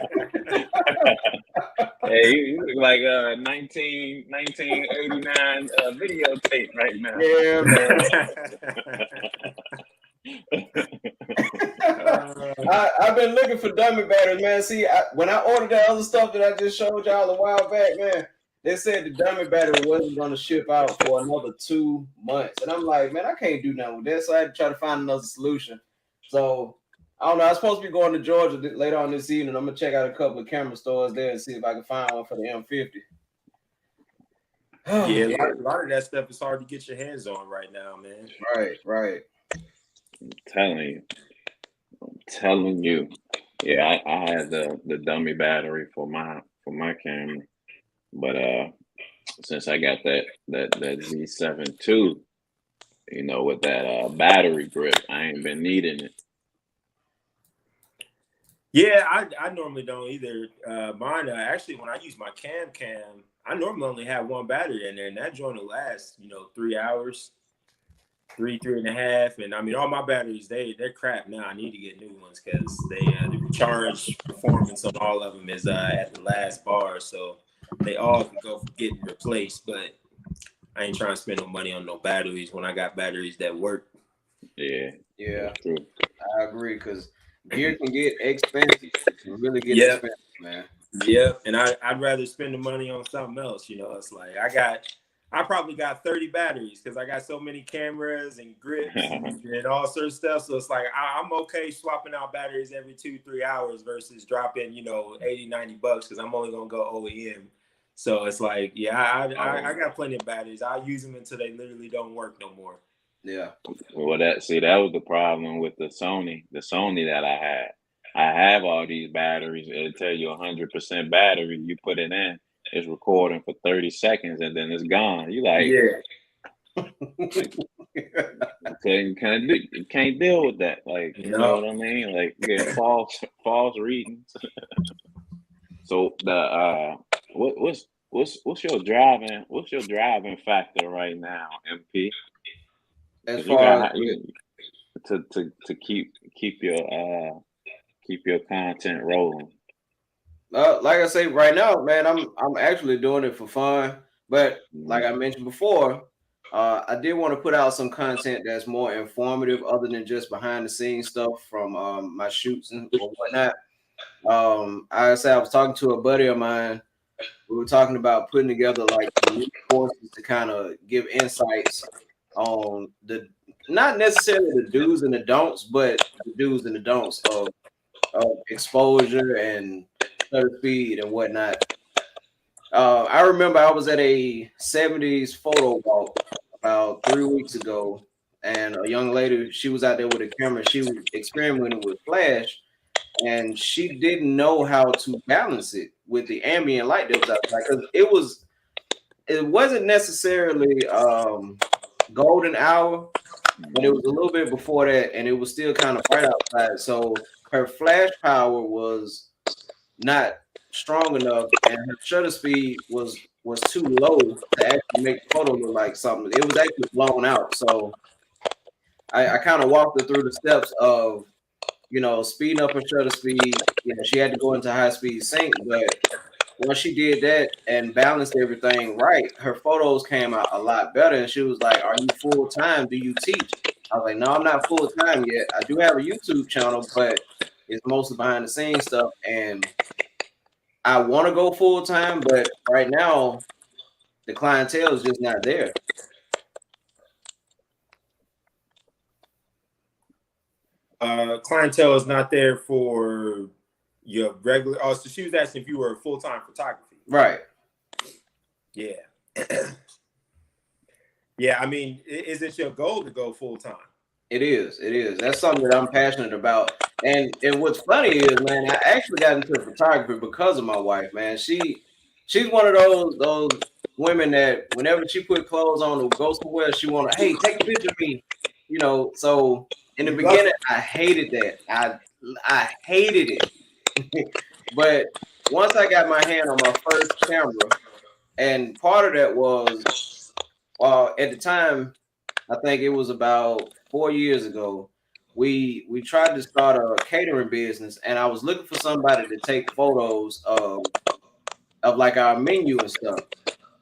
Hey, you look like a 1989 videotape right now. Yeah, man. I've been looking for dummy batteries, man. See, when I ordered that other stuff that I just showed y'all a while back, man, they said the dummy battery wasn't going to ship out for another 2 months. And I'm like, man, I can't do nothing with that. So I had to try to find another solution. So I don't know. I'm supposed to be going to Georgia later on this evening. I'm going to check out a couple of camera stores there and see if I can find one for the M50. Yeah, a lot of that stuff is hard to get your hands on right now, man. Right. I'm telling you. Yeah, I had the dummy battery for my camera, but since I got that Z7 II, you know, with that battery grip, I ain't been needing it. Yeah, I normally don't either. Mine actually, when I use my cam, I normally only have one battery in there, and that joint will last, you know, 3 hours, 3.5. And I mean, all my batteries, they're crap now. I need to get new ones because the recharge performance on all of them is at the last bar, so they all can go for getting replaced. But I ain't trying to spend no money on no batteries when I got batteries that work. Yeah, true. I agree because gear can get expensive. It can really get expensive, man. Yep, and I'd rather spend the money on something else. You know, it's like I probably got 30 batteries because I got so many cameras and grips and all sorts of stuff. So it's like I'm okay swapping out batteries every 2-3 hours versus dropping, you know, $80-$90 because I'm only gonna go OEM. So it's like, yeah, I got plenty of batteries. I'll use them until they literally don't work no more. Yeah. Well, that was the problem with the Sony that I had. I have all these batteries. It'll tell you 100% battery. You put it in, it's recording for 30 seconds, and then it's gone. You like, you can't deal with that. Like, you know what I mean? Like, you get false readings. So the what's your driving factor right now, MP? as You far as got to keep your content rolling. like I say, right now, man, I'm actually doing it for fun. But like I mentioned before, I did want to put out some content that's more informative, other than just behind the scenes stuff from my shoots and or whatnot. I say I was talking to a buddy of mine. We were talking about putting together like some new courses to kind of give insights on the not necessarily the do's and the don'ts, but the do's and the don'ts of exposure and shutter speed and whatnot. I remember I was at a 70s photo walk about 3 weeks ago, and a young lady, she was out there with a camera. She was experimenting with flash, and she didn't know how to balance it with the ambient light that was outside, because it wasn't necessarily golden hour, but it was a little bit before that, and it was still kind of bright outside. So her flash power was not strong enough, and her shutter speed was too low to actually make the photo look like something. It was actually blown out. So I kind of walked her through the steps of, speeding up her shutter speed. She had to go into high speed sync, but once she did that and balanced everything right, her photos came out a lot better. And she was like, "Are you full time? Do you teach?" I was like, "No, I'm not full time yet. I do have a YouTube channel, but it's mostly behind the scenes stuff. And I want to go full time, but right now the clientele is just not there." Clientele is not there for your regular. Oh, so she was asking if you were full-time photography. Right. Yeah. Yeah, I mean, is it your goal to go full-time? It is. It is. That's something that I'm passionate about. And what's funny is, man, I actually got into photography because of my wife, man. She's one of those women that whenever she put clothes on to go somewhere, she wanna, "Hey, take a picture of me." So in the beginning, I hated that. I hated it. But once I got my hand on my first camera, and part of that was at the time, I think it was about 4 years ago, we tried to start a catering business, and I was looking for somebody to take photos of like our menu and stuff.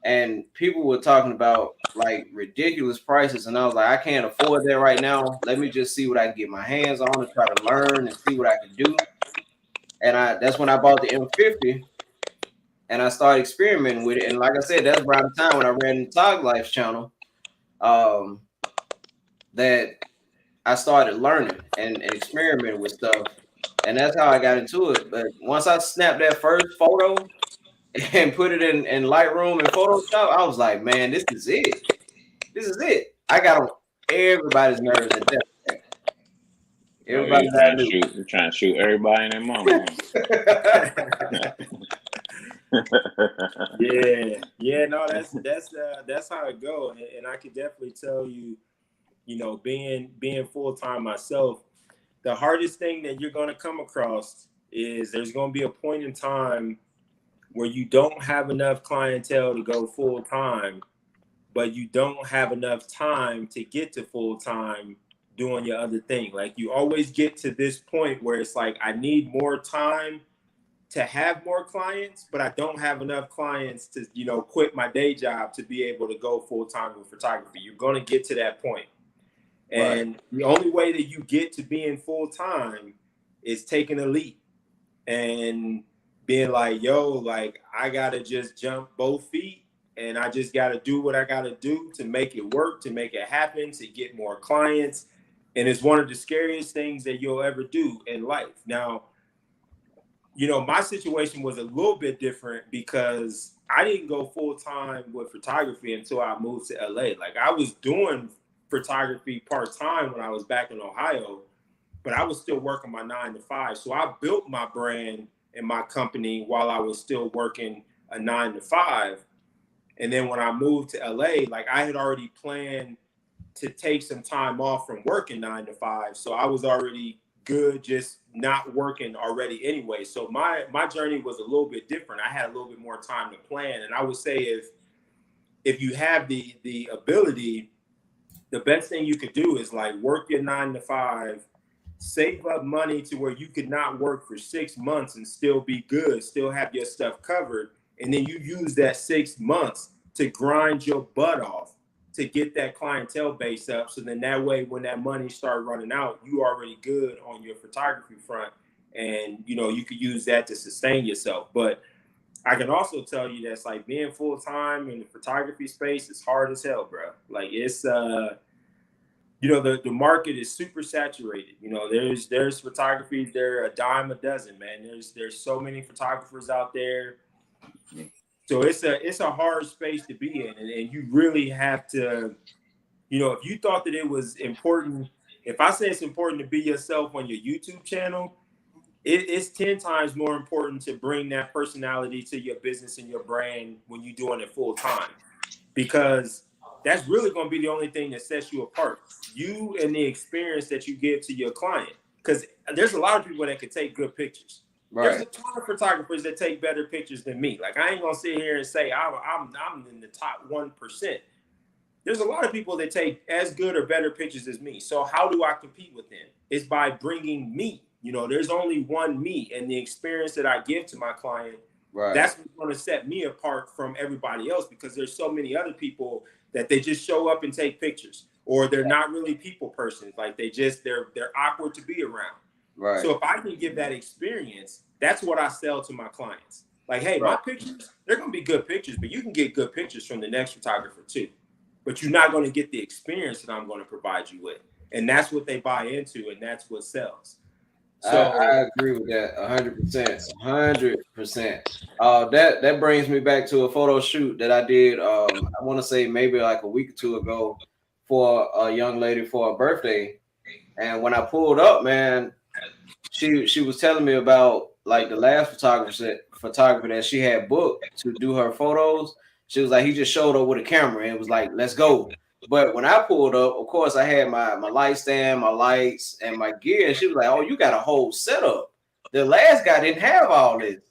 And people were talking about like ridiculous prices, and I was like, I can't afford that right now. Let me just see what I can get my hands on and try to learn and see what I can do. And that's when I bought the M50, and I started experimenting with it. And like I said, that's around the time when I ran the Toglife's channel, that I started learning and experimenting with stuff. And that's how I got into it. But once I snapped that first photo and put it in Lightroom and Photoshop, I was like, man, this is it. This is it. I got on everybody's nerves at that point. Everybody that I knew. You're trying to shoot everybody and their mama. Yeah, no, that's how it goes. And I could definitely tell you, being full-time myself, the hardest thing that you're going to come across is there's going to be a point in time where you don't have enough clientele to go full-time, but you don't have enough time to get to full-time doing your other thing. Like, you always get to this point where it's like, I need more time to have more clients, but I don't have enough clients to, quit my day job to be able to go full-time with photography. You're going to get to that point. And the only way that you get to being full-time is taking a leap and being like, yo, like, I got to just jump both feet, and I just got to do what I got to do to make it work, to make it happen, to get more clients. And it's one of the scariest things that you'll ever do in life. Now, my situation was a little bit different because I didn't go full-time with photography until I moved to LA. Like, I was doing photography part-time when I was back in Ohio, but I was still working my 9 to 5. So I built my brand and my company while I was still working a 9 to 5. And then when I moved to LA, like, I had already planned to take some time off from working 9 to 5. So I was already good, just not working already anyway. So my journey was a little bit different. I had a little bit more time to plan. And I would say if you have the ability, the best thing you could do is like work your 9 to 5, save up money to where you could not work for 6 months and still be good, still have your stuff covered. And then you use that 6 months to grind your butt off to get that clientele base up. So then that way, when that money start running out, you already good on your photography front. And, you know, you could use that to sustain yourself. But I can also tell you that's like being full time in the photography space is hard as hell, bro. Like it's, you know, the market is super saturated. You know, there's photography, they're a dime a dozen, man. There's so many photographers out there. So it's a hard space to be in, and you really have to, you know, if you thought that it was important, if I say it's important to be yourself on your YouTube channel, it's 10 times more important to bring that personality to your business and your brand when you're doing it full time, because that's really going to be the only thing that sets you apart. You and the experience that you give to your client, because there's a lot of people that can take good pictures. Right. There's a ton of photographers that take better pictures than me. Like I ain't gonna sit here and say I'm in the top 1%. There's a lot of people that take as good or better pictures as me. So how do I compete with them? It's by bringing me. You know, there's only one me, and the experience that I give to my client, right, that's what's going to set me apart from everybody else, because there's so many other people that they just show up and take pictures, or they're not really people persons. Like they're awkward to be around. Right. So if I can give that experience, that's what I sell to my clients. Like, hey, my pictures, they're going to be good pictures, but you can get good pictures from the next photographer too. But you're not going to get the experience that I'm going to provide you with. And that's what they buy into, and that's what sells. So I agree with that 100%. 100%. That brings me back to a photo shoot that I did. I want to say maybe like a week or two ago for a young lady for her birthday. And when I pulled up, man, she was telling me about like the last photographer that she had booked to do her photos. She was like, he just showed up with a camera and was like, let's go. But when I pulled up, of course, I had my light stand, my lights, and my gear. And she was like, oh, you got a whole setup. The last guy didn't have all this.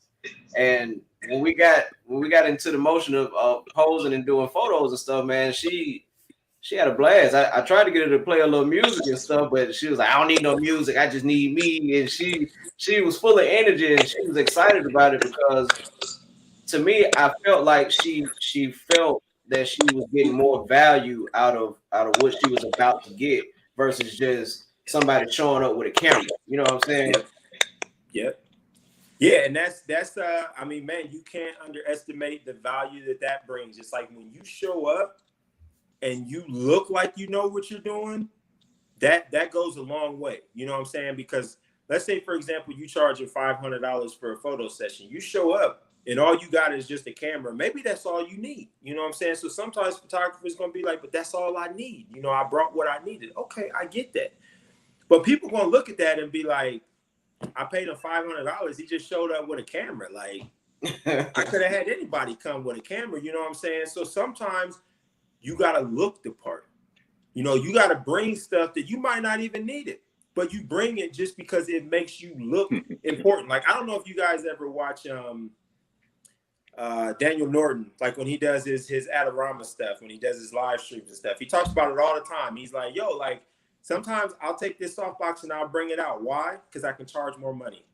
And when we got into the motion of posing and doing photos and stuff, man, she had a blast. I tried to get her to play a little music and stuff, but she was like, I don't need no music. I just need me. And she was full of energy, and she was excited about it, because to me, I felt like she felt that she was getting more value out of what she was about to get versus just somebody showing up with a camera. You know what I'm saying? Yep. Yeah, and that's I mean, man, you can't underestimate the value that brings. It's like when you show up and you look like you know what you're doing, that goes a long way. You know what I'm saying? Because let's say, for example, you charging $500 for a photo session. You show up and all you got is just a camera. Maybe that's all you need. You know what I'm saying? So sometimes photographers going to be like, but that's all I need. You know, I brought what I needed. Okay, I get that. But people going to look at that and be like, I paid him $500. He just showed up with a camera. Like, I could have had anybody come with a camera. You know what I'm saying? So sometimes you got to look the part. You know, you got to bring stuff that you might not even need it, but you bring it just because it makes you look important. Like, I don't know if you guys ever watch Daniel Norton, like when he does his Adorama stuff, when he does his live streams and stuff. He talks about it all the time. He's like, yo, like, sometimes I'll take this softbox and I'll bring it out. Why? Because I can charge more money.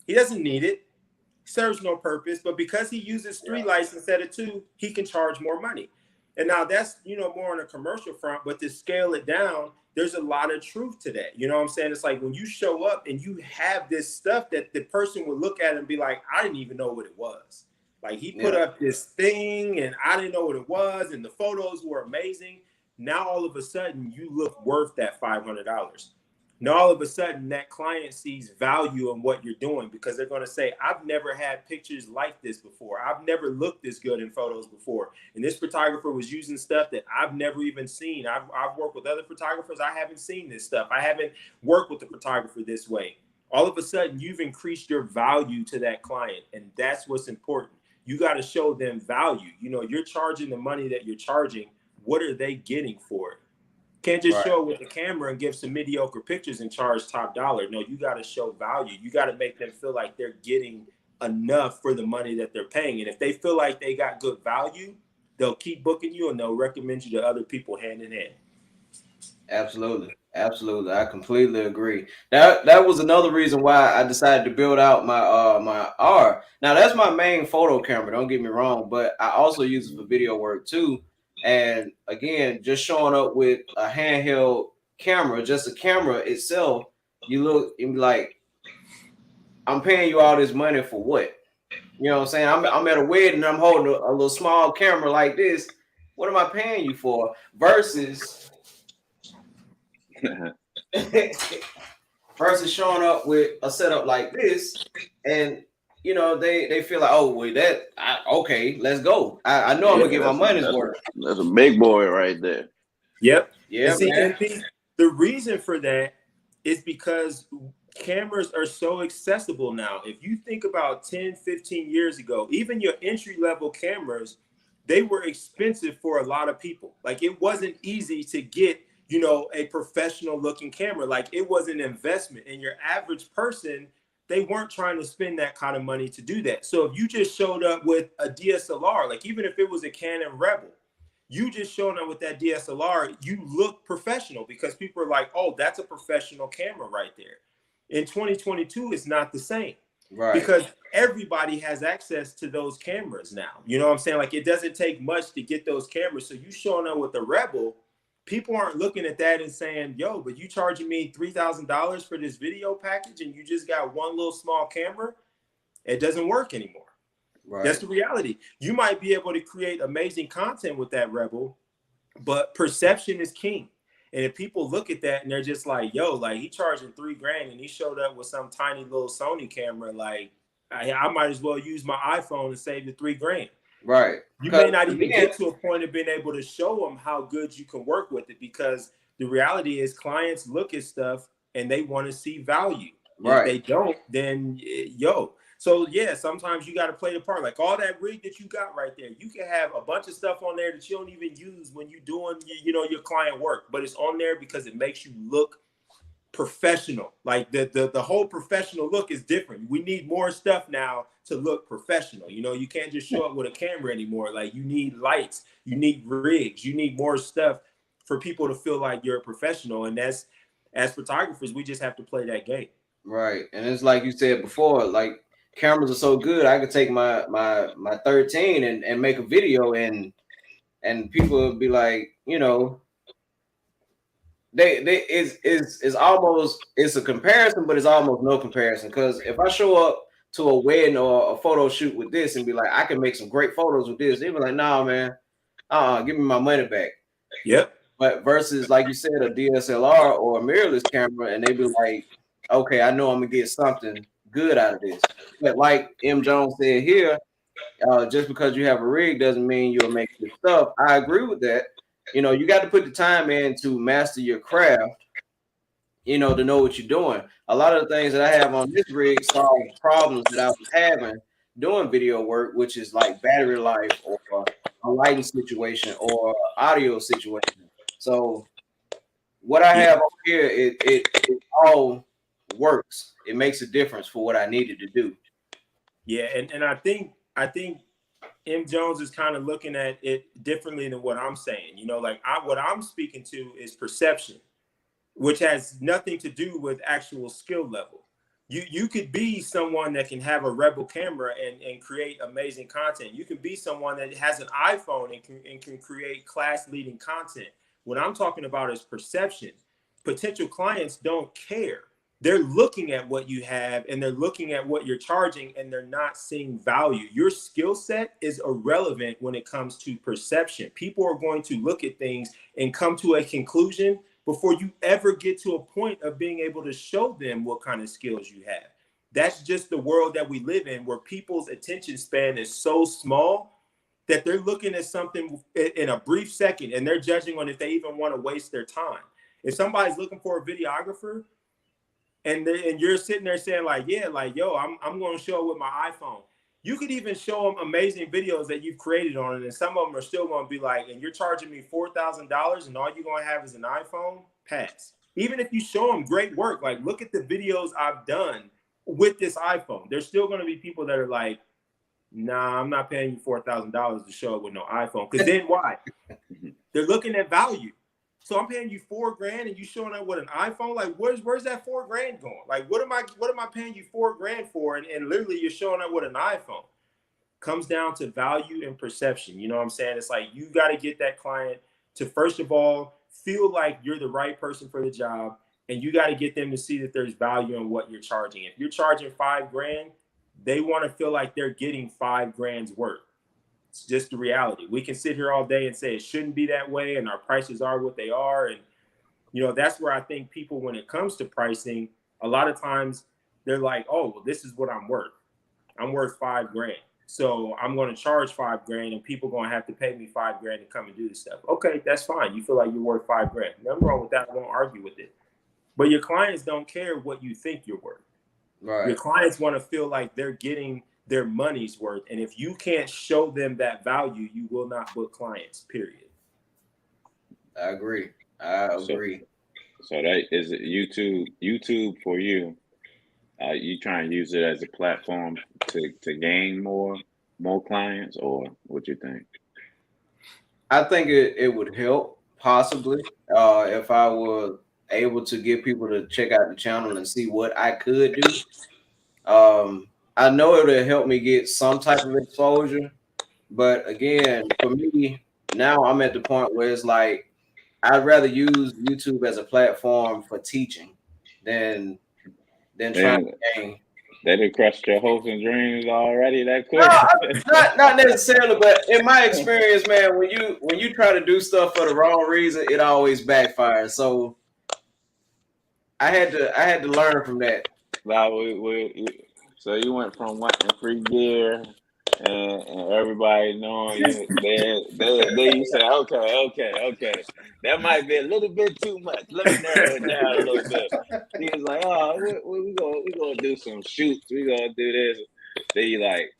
He doesn't need it. Serves no purpose, but because he uses 3 lights instead of 2, he can charge more money. And now that's, you know, more on a commercial front, but to scale it down, there's a lot of truth to that. You know what I'm saying? It's like when you show up and you have this stuff that the person would look at and be like, I didn't even know what it was. Like, he put up this thing and I didn't know what it was, and the photos were amazing. Now all of a sudden you look worth that $500. Now all of a sudden that client sees value in what you're doing, because they're going to say, I've never had pictures like this before. I've never looked this good in photos before. And this photographer was using stuff that I've never even seen. I've worked with other photographers. I haven't seen this stuff. I haven't worked with a photographer this way. All of a sudden you've increased your value to that client. And that's what's important. You got to show them value. You know, you're charging the money that you're charging. What are they getting for it? Can't just show with the camera and give some mediocre pictures and charge top dollar. No, you got to show value. You got to make them feel like they're getting enough for the money that they're paying. And if they feel like they got good value, they'll keep booking you and they'll recommend you to other people hand in hand. Absolutely. Absolutely. I completely agree. That was another reason why I decided to build out my R. Now that's my main photo camera, don't get me wrong, but I also use it for video work too. And again, just showing up with a handheld camera, just a camera itself, you look and be like, I'm paying you all this money for what? You know what I'm saying? I'm at a wedding and I'm holding a little small camera like this. What am I paying you for? Versus versus showing up with a setup like this, and you know they feel like, oh well, okay, let's go. I know I'm gonna get my money's worth. That's a big boy right there. Yep. Yeah, and see, man. and the reason for that is because cameras are so accessible now. If you think about 10, 15 years ago, even your entry-level cameras, they were expensive for a lot of people. Like it wasn't easy to get, you know, a professional looking camera. Like it was an investment, and your average person, they weren't trying to spend that kind of money to do that. So if you just showed up with a DSLR, like even if it was a Canon Rebel, you just showing up with that DSLR, you look professional because people are like, oh, that's a professional camera right there. In 2022, it's not the same. Right. Because everybody has access to those cameras now. You know what I'm saying? Like it doesn't take much to get those cameras. So you showing up with the Rebel, people aren't looking at that and saying, yo, but you charging me $3,000 for this video package and you just got one little small camera? It doesn't work anymore. Right. That's the reality. You might be able to create amazing content with that Rebel, but perception is king. And if people look at that and they're just like, yo, like he charging $3,000 and he showed up with some tiny little Sony camera, like I might as well use my iPhone and save the $3,000. Right. You may not even get to a point of being able to show them how good you can work with it, because the reality is clients look at stuff and they want to see value. Right. If they don't, then yo. So yeah, sometimes you got to play the part. Like all that rig that you got right there, you can have a bunch of stuff on there that you don't even use when you're doing, you know, your client work, but it's on there because it makes you look professional. Like the whole professional look is different. We need more stuff now to look professional. You know, you can't just show up with a camera anymore. Like you need lights, you need rigs, you need more stuff for people to feel like you're a professional. And that's, as photographers, we just have to play that game. Right. And it's like you said before, like cameras are so good, I could take my 13 and make a video and people would be like, you know, it's almost, it's a comparison, but it's almost no comparison. Because if I show up to a wedding or a photo shoot with this and be like, I can make some great photos with this, they be like, nah, man, give me my money back. Yep. But versus, like you said, a DSLR or a mirrorless camera, and they be like, okay, I know I'm gonna get something good out of this. But like M. Jones said here, just because you have a rig doesn't mean you'll make good stuff. I agree with that. You know, you got to put the time in to master your craft, you know, to know what you're doing. A lot of the things that I have on this rig solve problems that I was having doing video work, which is like battery life or a lighting situation or audio situation. So what I have over here, it all works. It makes a difference for what I needed to do. Yeah, and I think M. Jones is kind of looking at it differently than what I'm saying. You know, like what I'm speaking to is perception, which has nothing to do with actual skill level. You could be someone that can have a Rebel camera and create amazing content. You can be someone that has an iPhone and can create class-leading content. What I'm talking about is perception. Potential clients don't care. They're looking at what you have and they're looking at what you're charging and they're not seeing value. Your skill set is irrelevant when it comes to perception. People are going to look at things and come to a conclusion before you ever get to a point of being able to show them what kind of skills you have. That's just the world that we live in, where people's attention span is so small that they're looking at something in a brief second and they're judging on if they even want to waste their time. If somebody's looking for a videographer, and you're sitting there saying like, yeah, like, yo, I'm going to show with my iPhone. You could even show them amazing videos that you've created on it. And some of them are still going to be like, and you're charging me $4,000 and all you're going to have is an iPhone? Pass. Even if you show them great work, like look at the videos I've done with this iPhone. There's still going to be people that are like, Nah, I'm not paying you $4,000 to show up with no iPhone. Because then why? They're looking at value. So I'm paying you $4,000 and you showing up with an iPhone. Like, where's that $4,000 going? Like, what am I paying you $4,000 for? And literally you're showing up with an iPhone. Comes down to value and perception. You know what I'm saying? It's like you got to get that client to, first of all, feel like you're the right person for the job. And you got to get them to see that there's value in what you're charging. If you're charging $5,000, they want to feel like they're getting $5,000's worth. It's just the reality. We can sit here all day and say it shouldn't be that way, and our prices are what they are. And, you know, that's where I think people, when it comes to pricing, a lot of times they're like, oh, well, this is what I'm worth. I'm worth $5,000. So I'm going to charge $5,000 and people going to have to pay me $5,000 to come and do this stuff. Okay, that's fine. You feel like you're worth $5,000. Nothing wrong with that. I won't argue with it. But your clients don't care what you think you're worth. Right. Your clients want to feel like they're getting their money's worth. And if you can't show them that value, you will not book clients, period. I agree. So that is it. YouTube for you. You try and use it as a platform to gain more clients, or what you think? I think it would help possibly if I were able to get people to check out the channel and see what I could do. I know it would help me get some type of exposure, but again, for me now, I'm at the point where it's like I'd rather use YouTube as a platform for teaching than trying to gain. They done crushed your hopes and dreams already that quick. No, not necessarily, but in my experience, man, when you try to do stuff for the wrong reason, it always backfires. So I had to learn from that. Now so you went from wanting free gear and everybody knowing you. Then you say, okay, that might be a little bit too much. Let me narrow it down a little bit. He was like, oh, we gonna do some shoots. We gonna do this. Then you like,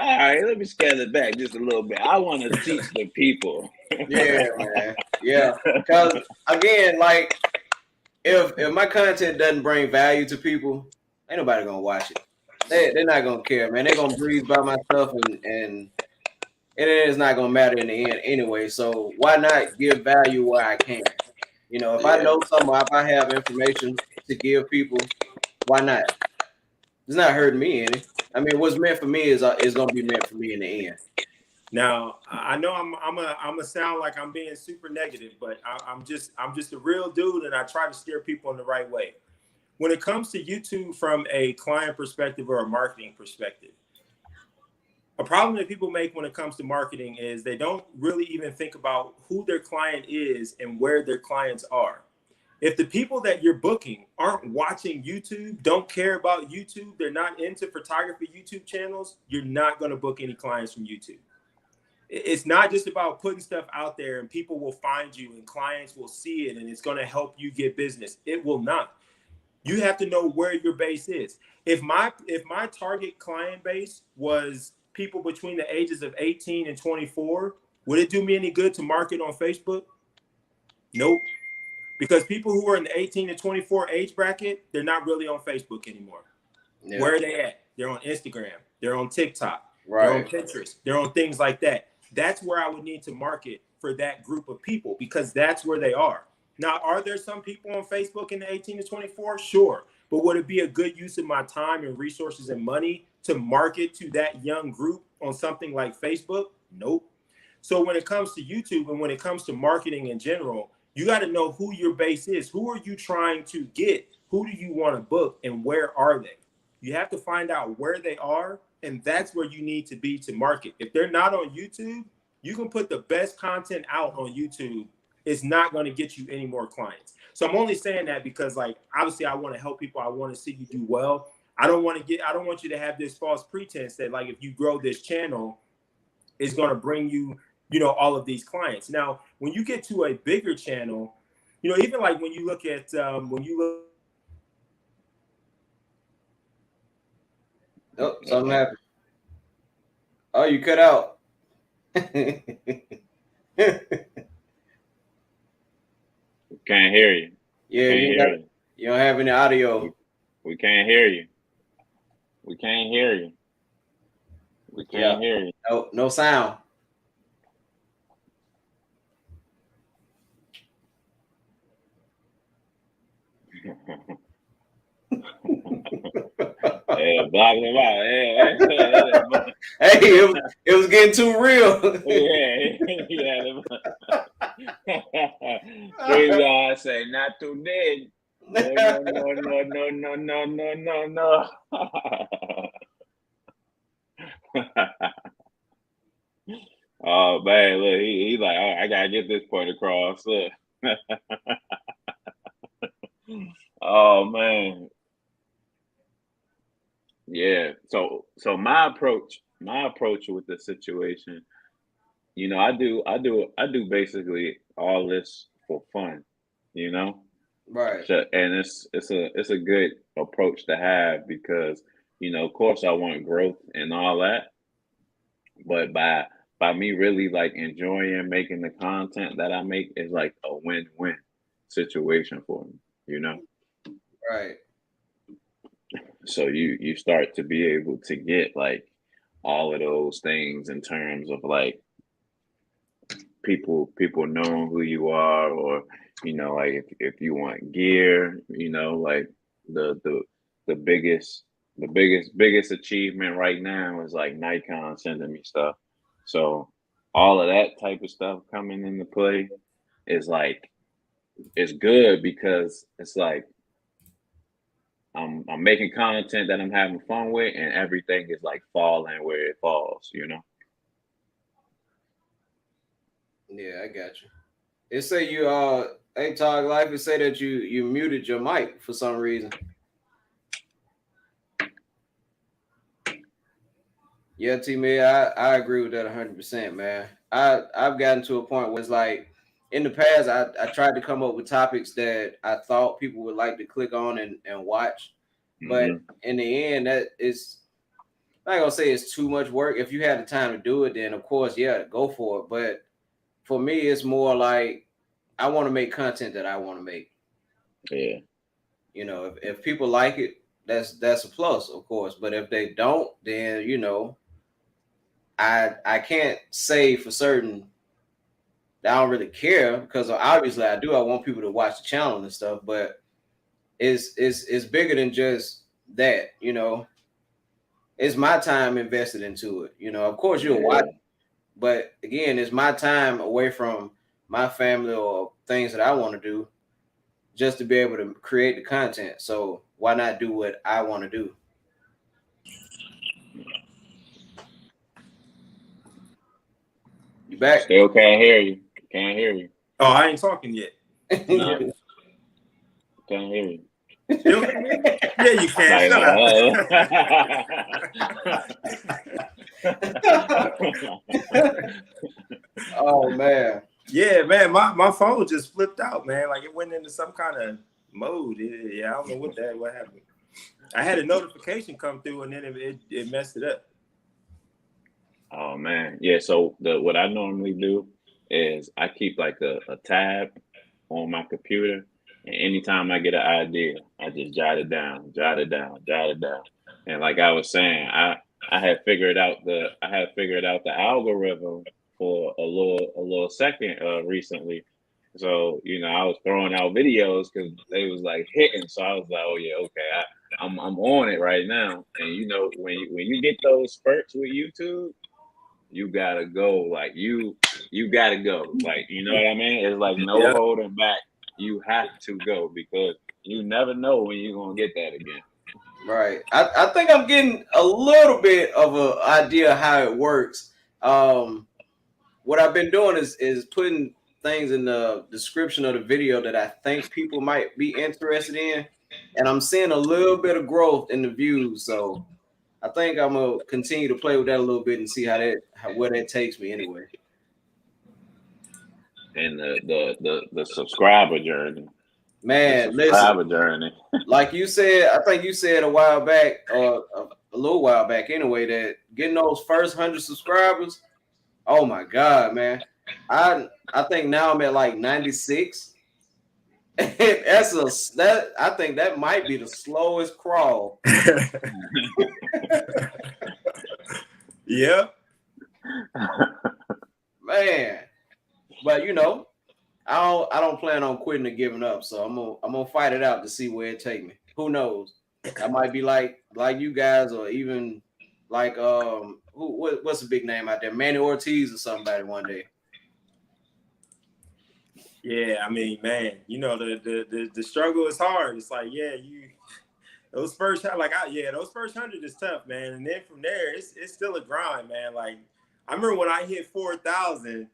all right, let me scale it back just a little bit. I want to teach the people. Yeah, man. Yeah, because again, like if my content doesn't bring value to people, ain't nobody gonna watch it. They're not gonna care, man. They're gonna breeze by my stuff and it is not gonna matter in the end anyway. So why not give value where I can? You know, if I know something, if I have information to give people, why not? It's not hurting me any. I mean, what's meant for me is gonna be meant for me in the end. Now, I know I'm a sound like I'm being super negative, but I'm just a real dude, and I try to steer people in the right way. When it comes to YouTube from a client perspective or a marketing perspective, a problem that people make when it comes to marketing is they don't really even think about who their client is and where their clients are. If the people that you're booking aren't watching YouTube, don't care about YouTube, they're not into photography YouTube channels, you're not going to book any clients from YouTube. It's not just about putting stuff out there and people will find you and clients will see it and it's going to help you get business. It will not. You have to know where your base is. If my target client base was people between the ages of 18 and 24, would it do me any good to market on Facebook? Nope. Because people who are in the 18 to 24 age bracket, they're not really on Facebook anymore. Yeah. Where are they at? They're on Instagram. They're on TikTok. Right. They're on Pinterest. They're on things like that. That's where I would need to market for that group of people because that's where they are. Now, are there some people on Facebook in the 18 to 24? Sure. But would it be a good use of my time and resources and money to market to that young group on something like Facebook? Nope. So when it comes to YouTube and when it comes to marketing in general, you got to know who your base is. Who are you trying to get? Who do you want to book and where are they? You have to find out where they are, and that's where you need to be to market. If they're not on YouTube, you can put the best content out on YouTube. It's not going to get you any more clients. So I'm only saying that because, like, obviously I want to help people. I want to see you do well. I don't want you to have this false pretense that, like, if you grow this channel, it's going to bring you, all of these clients. Now, when you get to a bigger channel, even like when you look at, Oh, something happened. Oh, you cut out. Can't hear you. Yeah, you don't have any audio. We can't hear you. We can't hear you. We can't hear you. No sound. Yeah, blocking him out. Hey, it was getting too real. Yeah. Street guy say, not today. No. Oh man, look, he like, oh, I gotta get this point across. Look. Oh man. Yeah. So my approach with the situation, you know, I do basically all this for fun, you know? Right. So, and it's a good approach to have because, you know, of course I want growth and all that, but by me really like enjoying making the content that I make is like a win-win situation for me, you know? Right. So you start to be able to get like all of those things in terms of like people knowing who you are, or you know, like if you want gear, you know, like the biggest achievement right now is like Nikon sending me stuff. So all of that type of stuff coming into play is like it's good because it's like I'm making content that I'm having fun with, and everything is like falling where it falls, you know. Yeah, I got you. It say you hey Toglife, it say that you muted your mic for some reason. Yeah, T-Man, I agree with that 100%, man. I've gotten to a point where it's like in the past I tried to come up with topics that I thought people would like to click on and watch. But in the end, that is I'm not gonna say it's too much work. If you had the time to do it, then of course, yeah, go for it. But for me, it's more like I want to make content that I want to make. Yeah. You know, if people like it, that's a plus, of course. But if they don't, then you know, I can't say for certain that I don't really care because obviously I do. I want people to watch the channel and stuff, but it's bigger than just that. You know, it's my time invested into it. You know, of course you'll watch, but again, it's my time away from my family or things that I want to do, just to be able to create the content. So why not do what I want to do? You back? Still can't hear you. Can't hear you. Oh, I ain't talking yet. No. Can't hear you. Still can hear me? Yeah, you can. Oh man. Yeah, man, my phone just flipped out, man. Like it went into some kind of mode. Yeah, I don't know what happened. I had a notification come through and then it messed it up. Oh man. Yeah, so what I normally do is I keep like a tab on my computer, and anytime I get an idea, I just jot it down. And like I was saying, I had figured out the algorithm for a little second recently. So, you know, I was throwing out videos because they was like hitting. So I was like, oh yeah, okay, I'm on it right now. And you know, when you get those spurts with YouTube, you gotta go. Like you gotta go. Like, you know what I mean? It's like no holding back. You have to go because you never know when you're gonna get that again. Right. I think I'm getting a little bit of an idea how it works. What I've been doing is putting things in the description of the video that I think people might be interested in, and I'm seeing a little bit of growth in the views. So I think I'm gonna continue to play with that a little bit and see where that takes me anyway. And the subscriber journey. Man, listen, journey. like you said, I think you said a while back, or a little while back anyway, that getting those first 100 subscribers, oh my God, man. I think now I'm at like 96. I think that might be the slowest crawl. Yeah. Man. But you know, I don't plan on quitting or giving up. So I'm gonna fight it out to see where it take me. Who knows? I might be like you guys, or even like what's the big name out there? Manny Ortiz or somebody one day. Yeah, I mean, man, you know, the struggle is hard. It's like, yeah, those first those first 100 is tough, man. And then from there, it's still a grind, man. Like, I remember when I hit 4,000,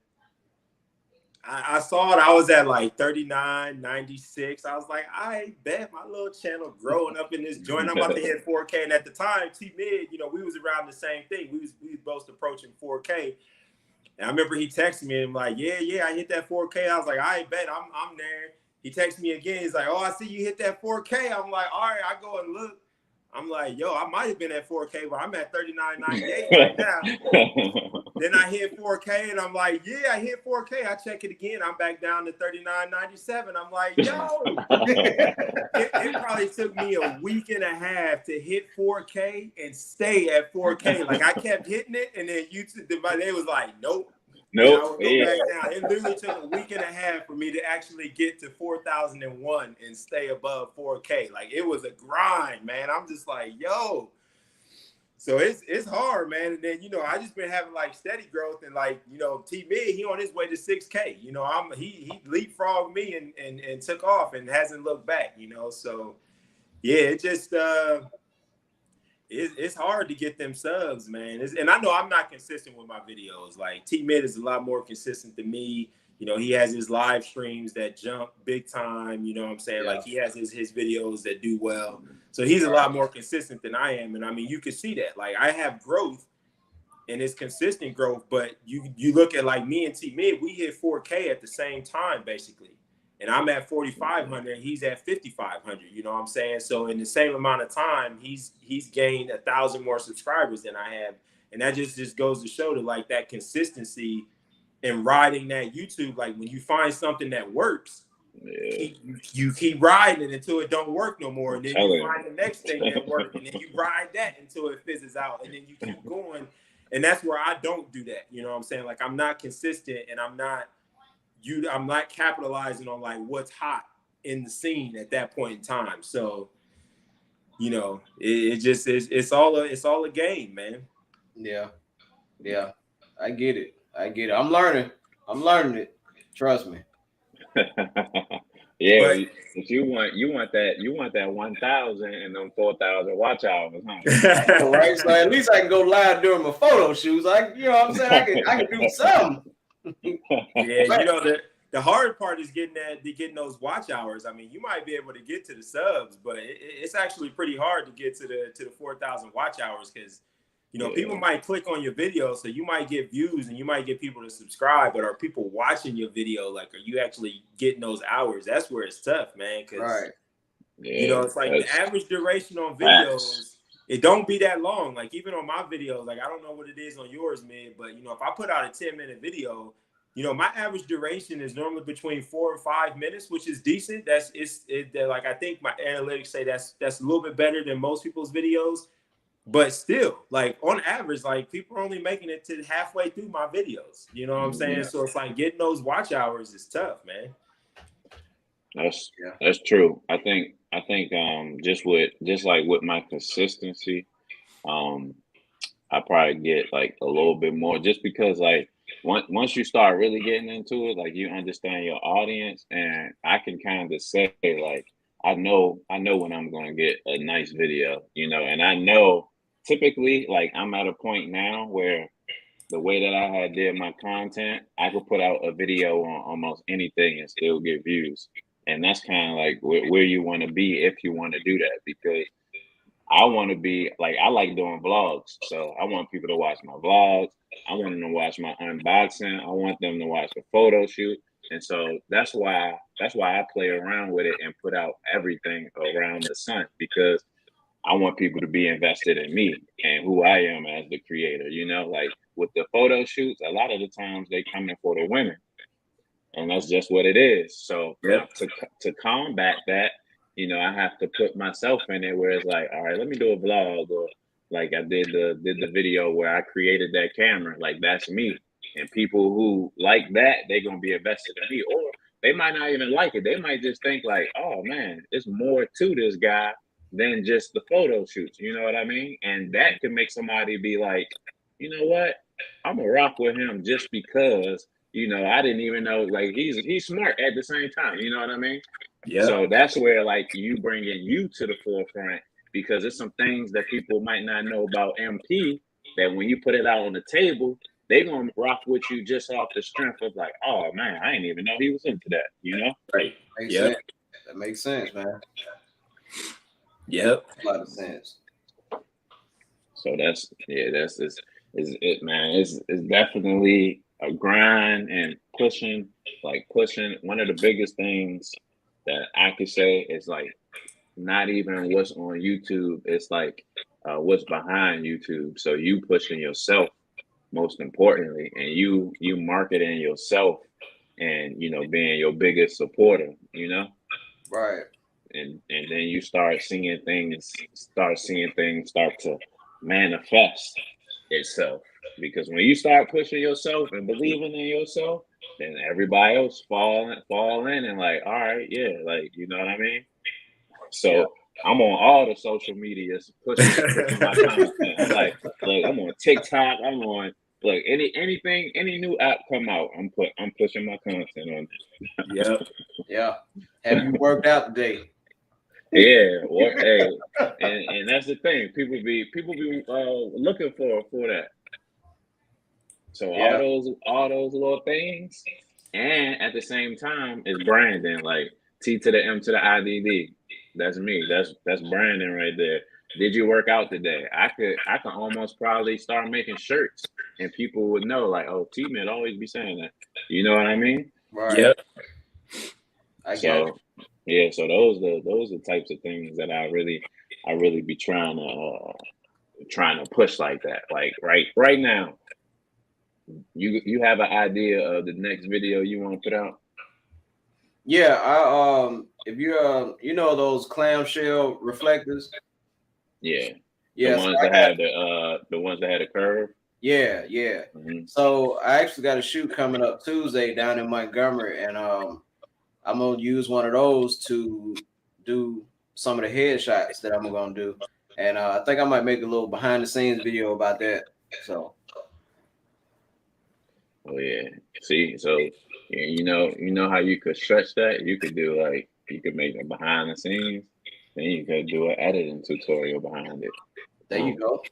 I saw it. I was at like 39.96. I was like, I bet my little channel growing up in this joint. I'm about to hit 4K. And at the time, T-Mid, you know, we was around the same thing. We was both approaching 4K. And I remember he texted me and like, yeah, I hit that 4K. I was like, I bet I'm there. He texted me again. He's like, oh, I see you hit that 4K. I'm like, all right, I go and look. I'm like, yo, I might have been at 4K, but I'm at 39.98 right now. Then I hit 4K and I'm like, yeah, I hit 4K. I check it again. I'm back down to 39.97. I'm like, yo, it probably took me a week and a half to hit 4K and stay at 4K. Like I kept hitting it, and then YouTube, they was like, nope. Nope. I would go back down. It literally took a week and a half for me to actually get to 4,001 and stay above 4K. Like it was a grind, man. I'm just like, yo. So it's hard, man. And then, you know, I just been having like steady growth, and like, you know, T-Mid, he on his way to 6K. You know, he leapfrogged me and took off and hasn't looked back, you know. So yeah, it just it's hard to get them subs, man. And I know I'm not consistent with my videos. Like T-Mid is a lot more consistent than me. You know, he has his live streams that jump big time. You know what I'm saying? Yeah. Like he has his videos that do well. So he's a lot more consistent than I am. And I mean, you can see that. Like I have growth, and it's consistent growth. But you look at like me and T-Mid, we hit 4K at the same time, basically. And I'm at 4,500. He's at 5,500. You know what I'm saying? So in the same amount of time, he's gained 1,000 more subscribers than I have. And that just goes to show that like that consistency and riding that YouTube, like when you find something that works, you keep riding it until it don't work no more, and then you find the next thing that works, and then you ride that until it fizzes out, and then you keep going. And that's where I don't do that. You know what I'm saying? Like I'm not consistent, and I'm not capitalizing on like what's hot in the scene at that point in time. So, you know, it just is. It's all a game, man. Yeah, I get it. I'm learning it. Trust me. Yeah, but you want that 1,000 and them 4,000 watch hours, huh? Right. So at least I can go live during my photo shoots. You know what I'm saying? I can do something. Yeah, you know the hard part is getting those watch hours. I mean, you might be able to get to the subs, but it's actually pretty hard to get to the 4,000 watch hours, because you know, people might click on your video, so you might get views and you might get people to subscribe, but are people watching your video? Like, are you actually getting those hours? That's where it's tough, man. Because, you know, it's like the average duration on videos, it don't be that long. Like, even on my videos, like, I don't know what it is on yours, man, but, you know, if I put out a 10-minute video, you know, my average duration is normally between 4 and 5 minutes, which is decent. Like, I think my analytics say that's a little bit better than most people's videos. But still, like on average, like people are only making it to halfway through my videos. You know what I'm saying? Yeah. So it's like getting those watch hours is tough, man. That's true. I think just like with my consistency, I probably get like a little bit more, just because like once you start really getting into it, like you understand your audience, and I can kind of say like I know when I'm going to get a nice video, you know, and I know. Typically, like I'm at a point now where the way that I had did my content, I could put out a video on almost anything and still get views. And that's kind of like where you want to be if you want to do that, because I want to be like, I like doing vlogs. So I want people to watch my vlogs. I want them to watch my unboxing. I want them to watch the photo shoot. And so that's why I play around with it and put out everything around the sun, because I want people to be invested in me and who I am as the creator. You know, like with the photo shoots, a lot of the times they come in for the women, and that's just what it is. So to combat that, you know, I have to put myself in it, where it's like, all right, let me do a vlog, or Like I did the video where I created that camera. Like that's me. And people who like that, they're gonna be invested in me. Or they might not even like it. They might just think like, oh man, there's more to this guy than just the photo shoots. You know what I mean? And that can make somebody be like, you know what? I'm gonna rock with him just because, you know, I didn't even know, like he's smart at the same time. You know what I mean? Yeah. So that's where like you bringing you to the forefront, because there's some things that people might not know about MP that when you put it out on the table, they gonna rock with you just off the strength of like, oh man, I didn't even know he was into that, you know? Right. Makes sense. That makes sense, man. Yep. A lot of sense. So that's it, man. It's definitely a grind and pushing. One of the biggest things that I could say is like not even what's on YouTube. It's like what's behind YouTube. So you pushing yourself most importantly, and you marketing yourself, and you know being your biggest supporter. You know, Right. and then you start seeing things start to manifest itself, because when you start pushing yourself and believing in yourself, then everybody else fall in and like, all right, yeah, like, you know what I mean? So yeah. I'm on all the social medias pushing my content. I'm like, look, I'm on TikTok, I'm on any new app come out, I'm pushing my content on it. Yep. Yeah. Have you worked out today? Yeah, hey, and that's the thing. People be looking for that. So yeah. all those little things, and at the same time, it's branding. Like T to the M to the IDD. That's me. That's branding right there. Did you work out today? I could almost probably start making shirts, and people would know. Like, oh, T-Man always be saying that. You know what I mean? Right. Yep. I get it. Yeah, so those are types of things that I really be trying to push like that. Like right now, you have an idea of the next video you want to put out? Yeah, I if you're you know those clamshell reflectors. Yeah. Yeah. The ones that had the curve. Yeah, yeah. Mm-hmm. So I actually got a shoot coming up Tuesday down in Montgomery, and I'm gonna use one of those to do some of the headshots that I'm gonna do, and I think I might make a little behind the scenes video about that. So. Oh yeah. See, so you know how you could stretch that? You could do like you could make it behind the scenes, then you could do an editing tutorial behind it. There you go.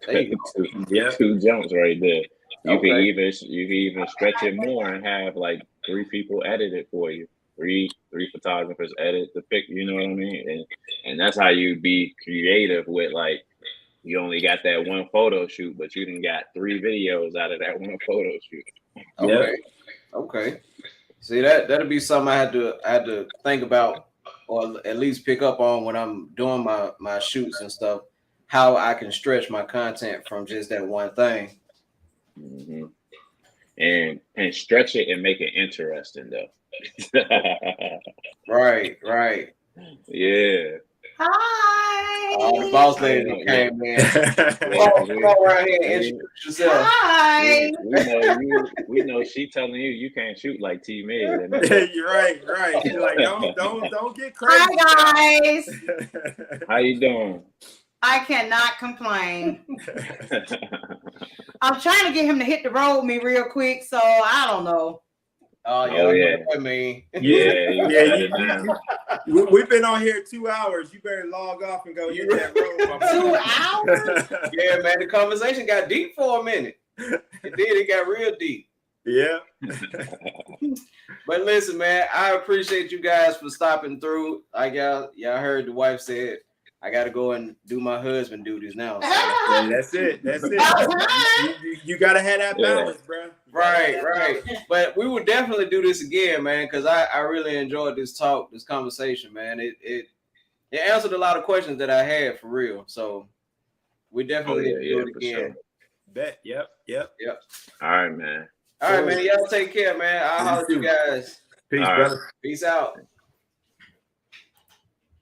There you go. Two jumps right there. You okay. could even stretch it more and have like 3 people edit it for you. Three photographers edit the pic, you know what I mean? And that's how you be creative with like you only got that one photo shoot, but you done got 3 videos out of that one photo shoot. Okay. Yep. Okay. See that'll be something I had to think about, or at least pick up on when I'm doing my shoots and stuff, how I can stretch my content from just that one thing. Mm-hmm. And stretch it and make it interesting though. Right. Yeah. Hi. The boss lady came in. Come on around here and introduce yourself. Hi. We know she telling you can't shoot like T-Man. You're right. You're like, don't get crazy. Hi guys. How you doing? I cannot complain. I'm trying to get him to hit the road with me real quick, so I don't know. Oh yeah, yeah. What I mean. Yeah. We've been on here 2 hours. You better log off and go hit that road. 2 hours? Yeah, man. The conversation got deep for a minute. It did. It got real deep. Yeah. But listen, man, I appreciate you guys for stopping through. Y'all heard the wife said, I got to go and do my husband duties now. So. Yeah, that's it. You got to have that balance, bro. Right. But we will definitely do this again, man, because I really enjoyed this conversation, man. It answered a lot of questions that I had for real. So we definitely do it again. Sure. Bet. Yep. All right, man. All right, man. Y'all take care, man. I'll holler at you guys. Peace, brother. Peace out.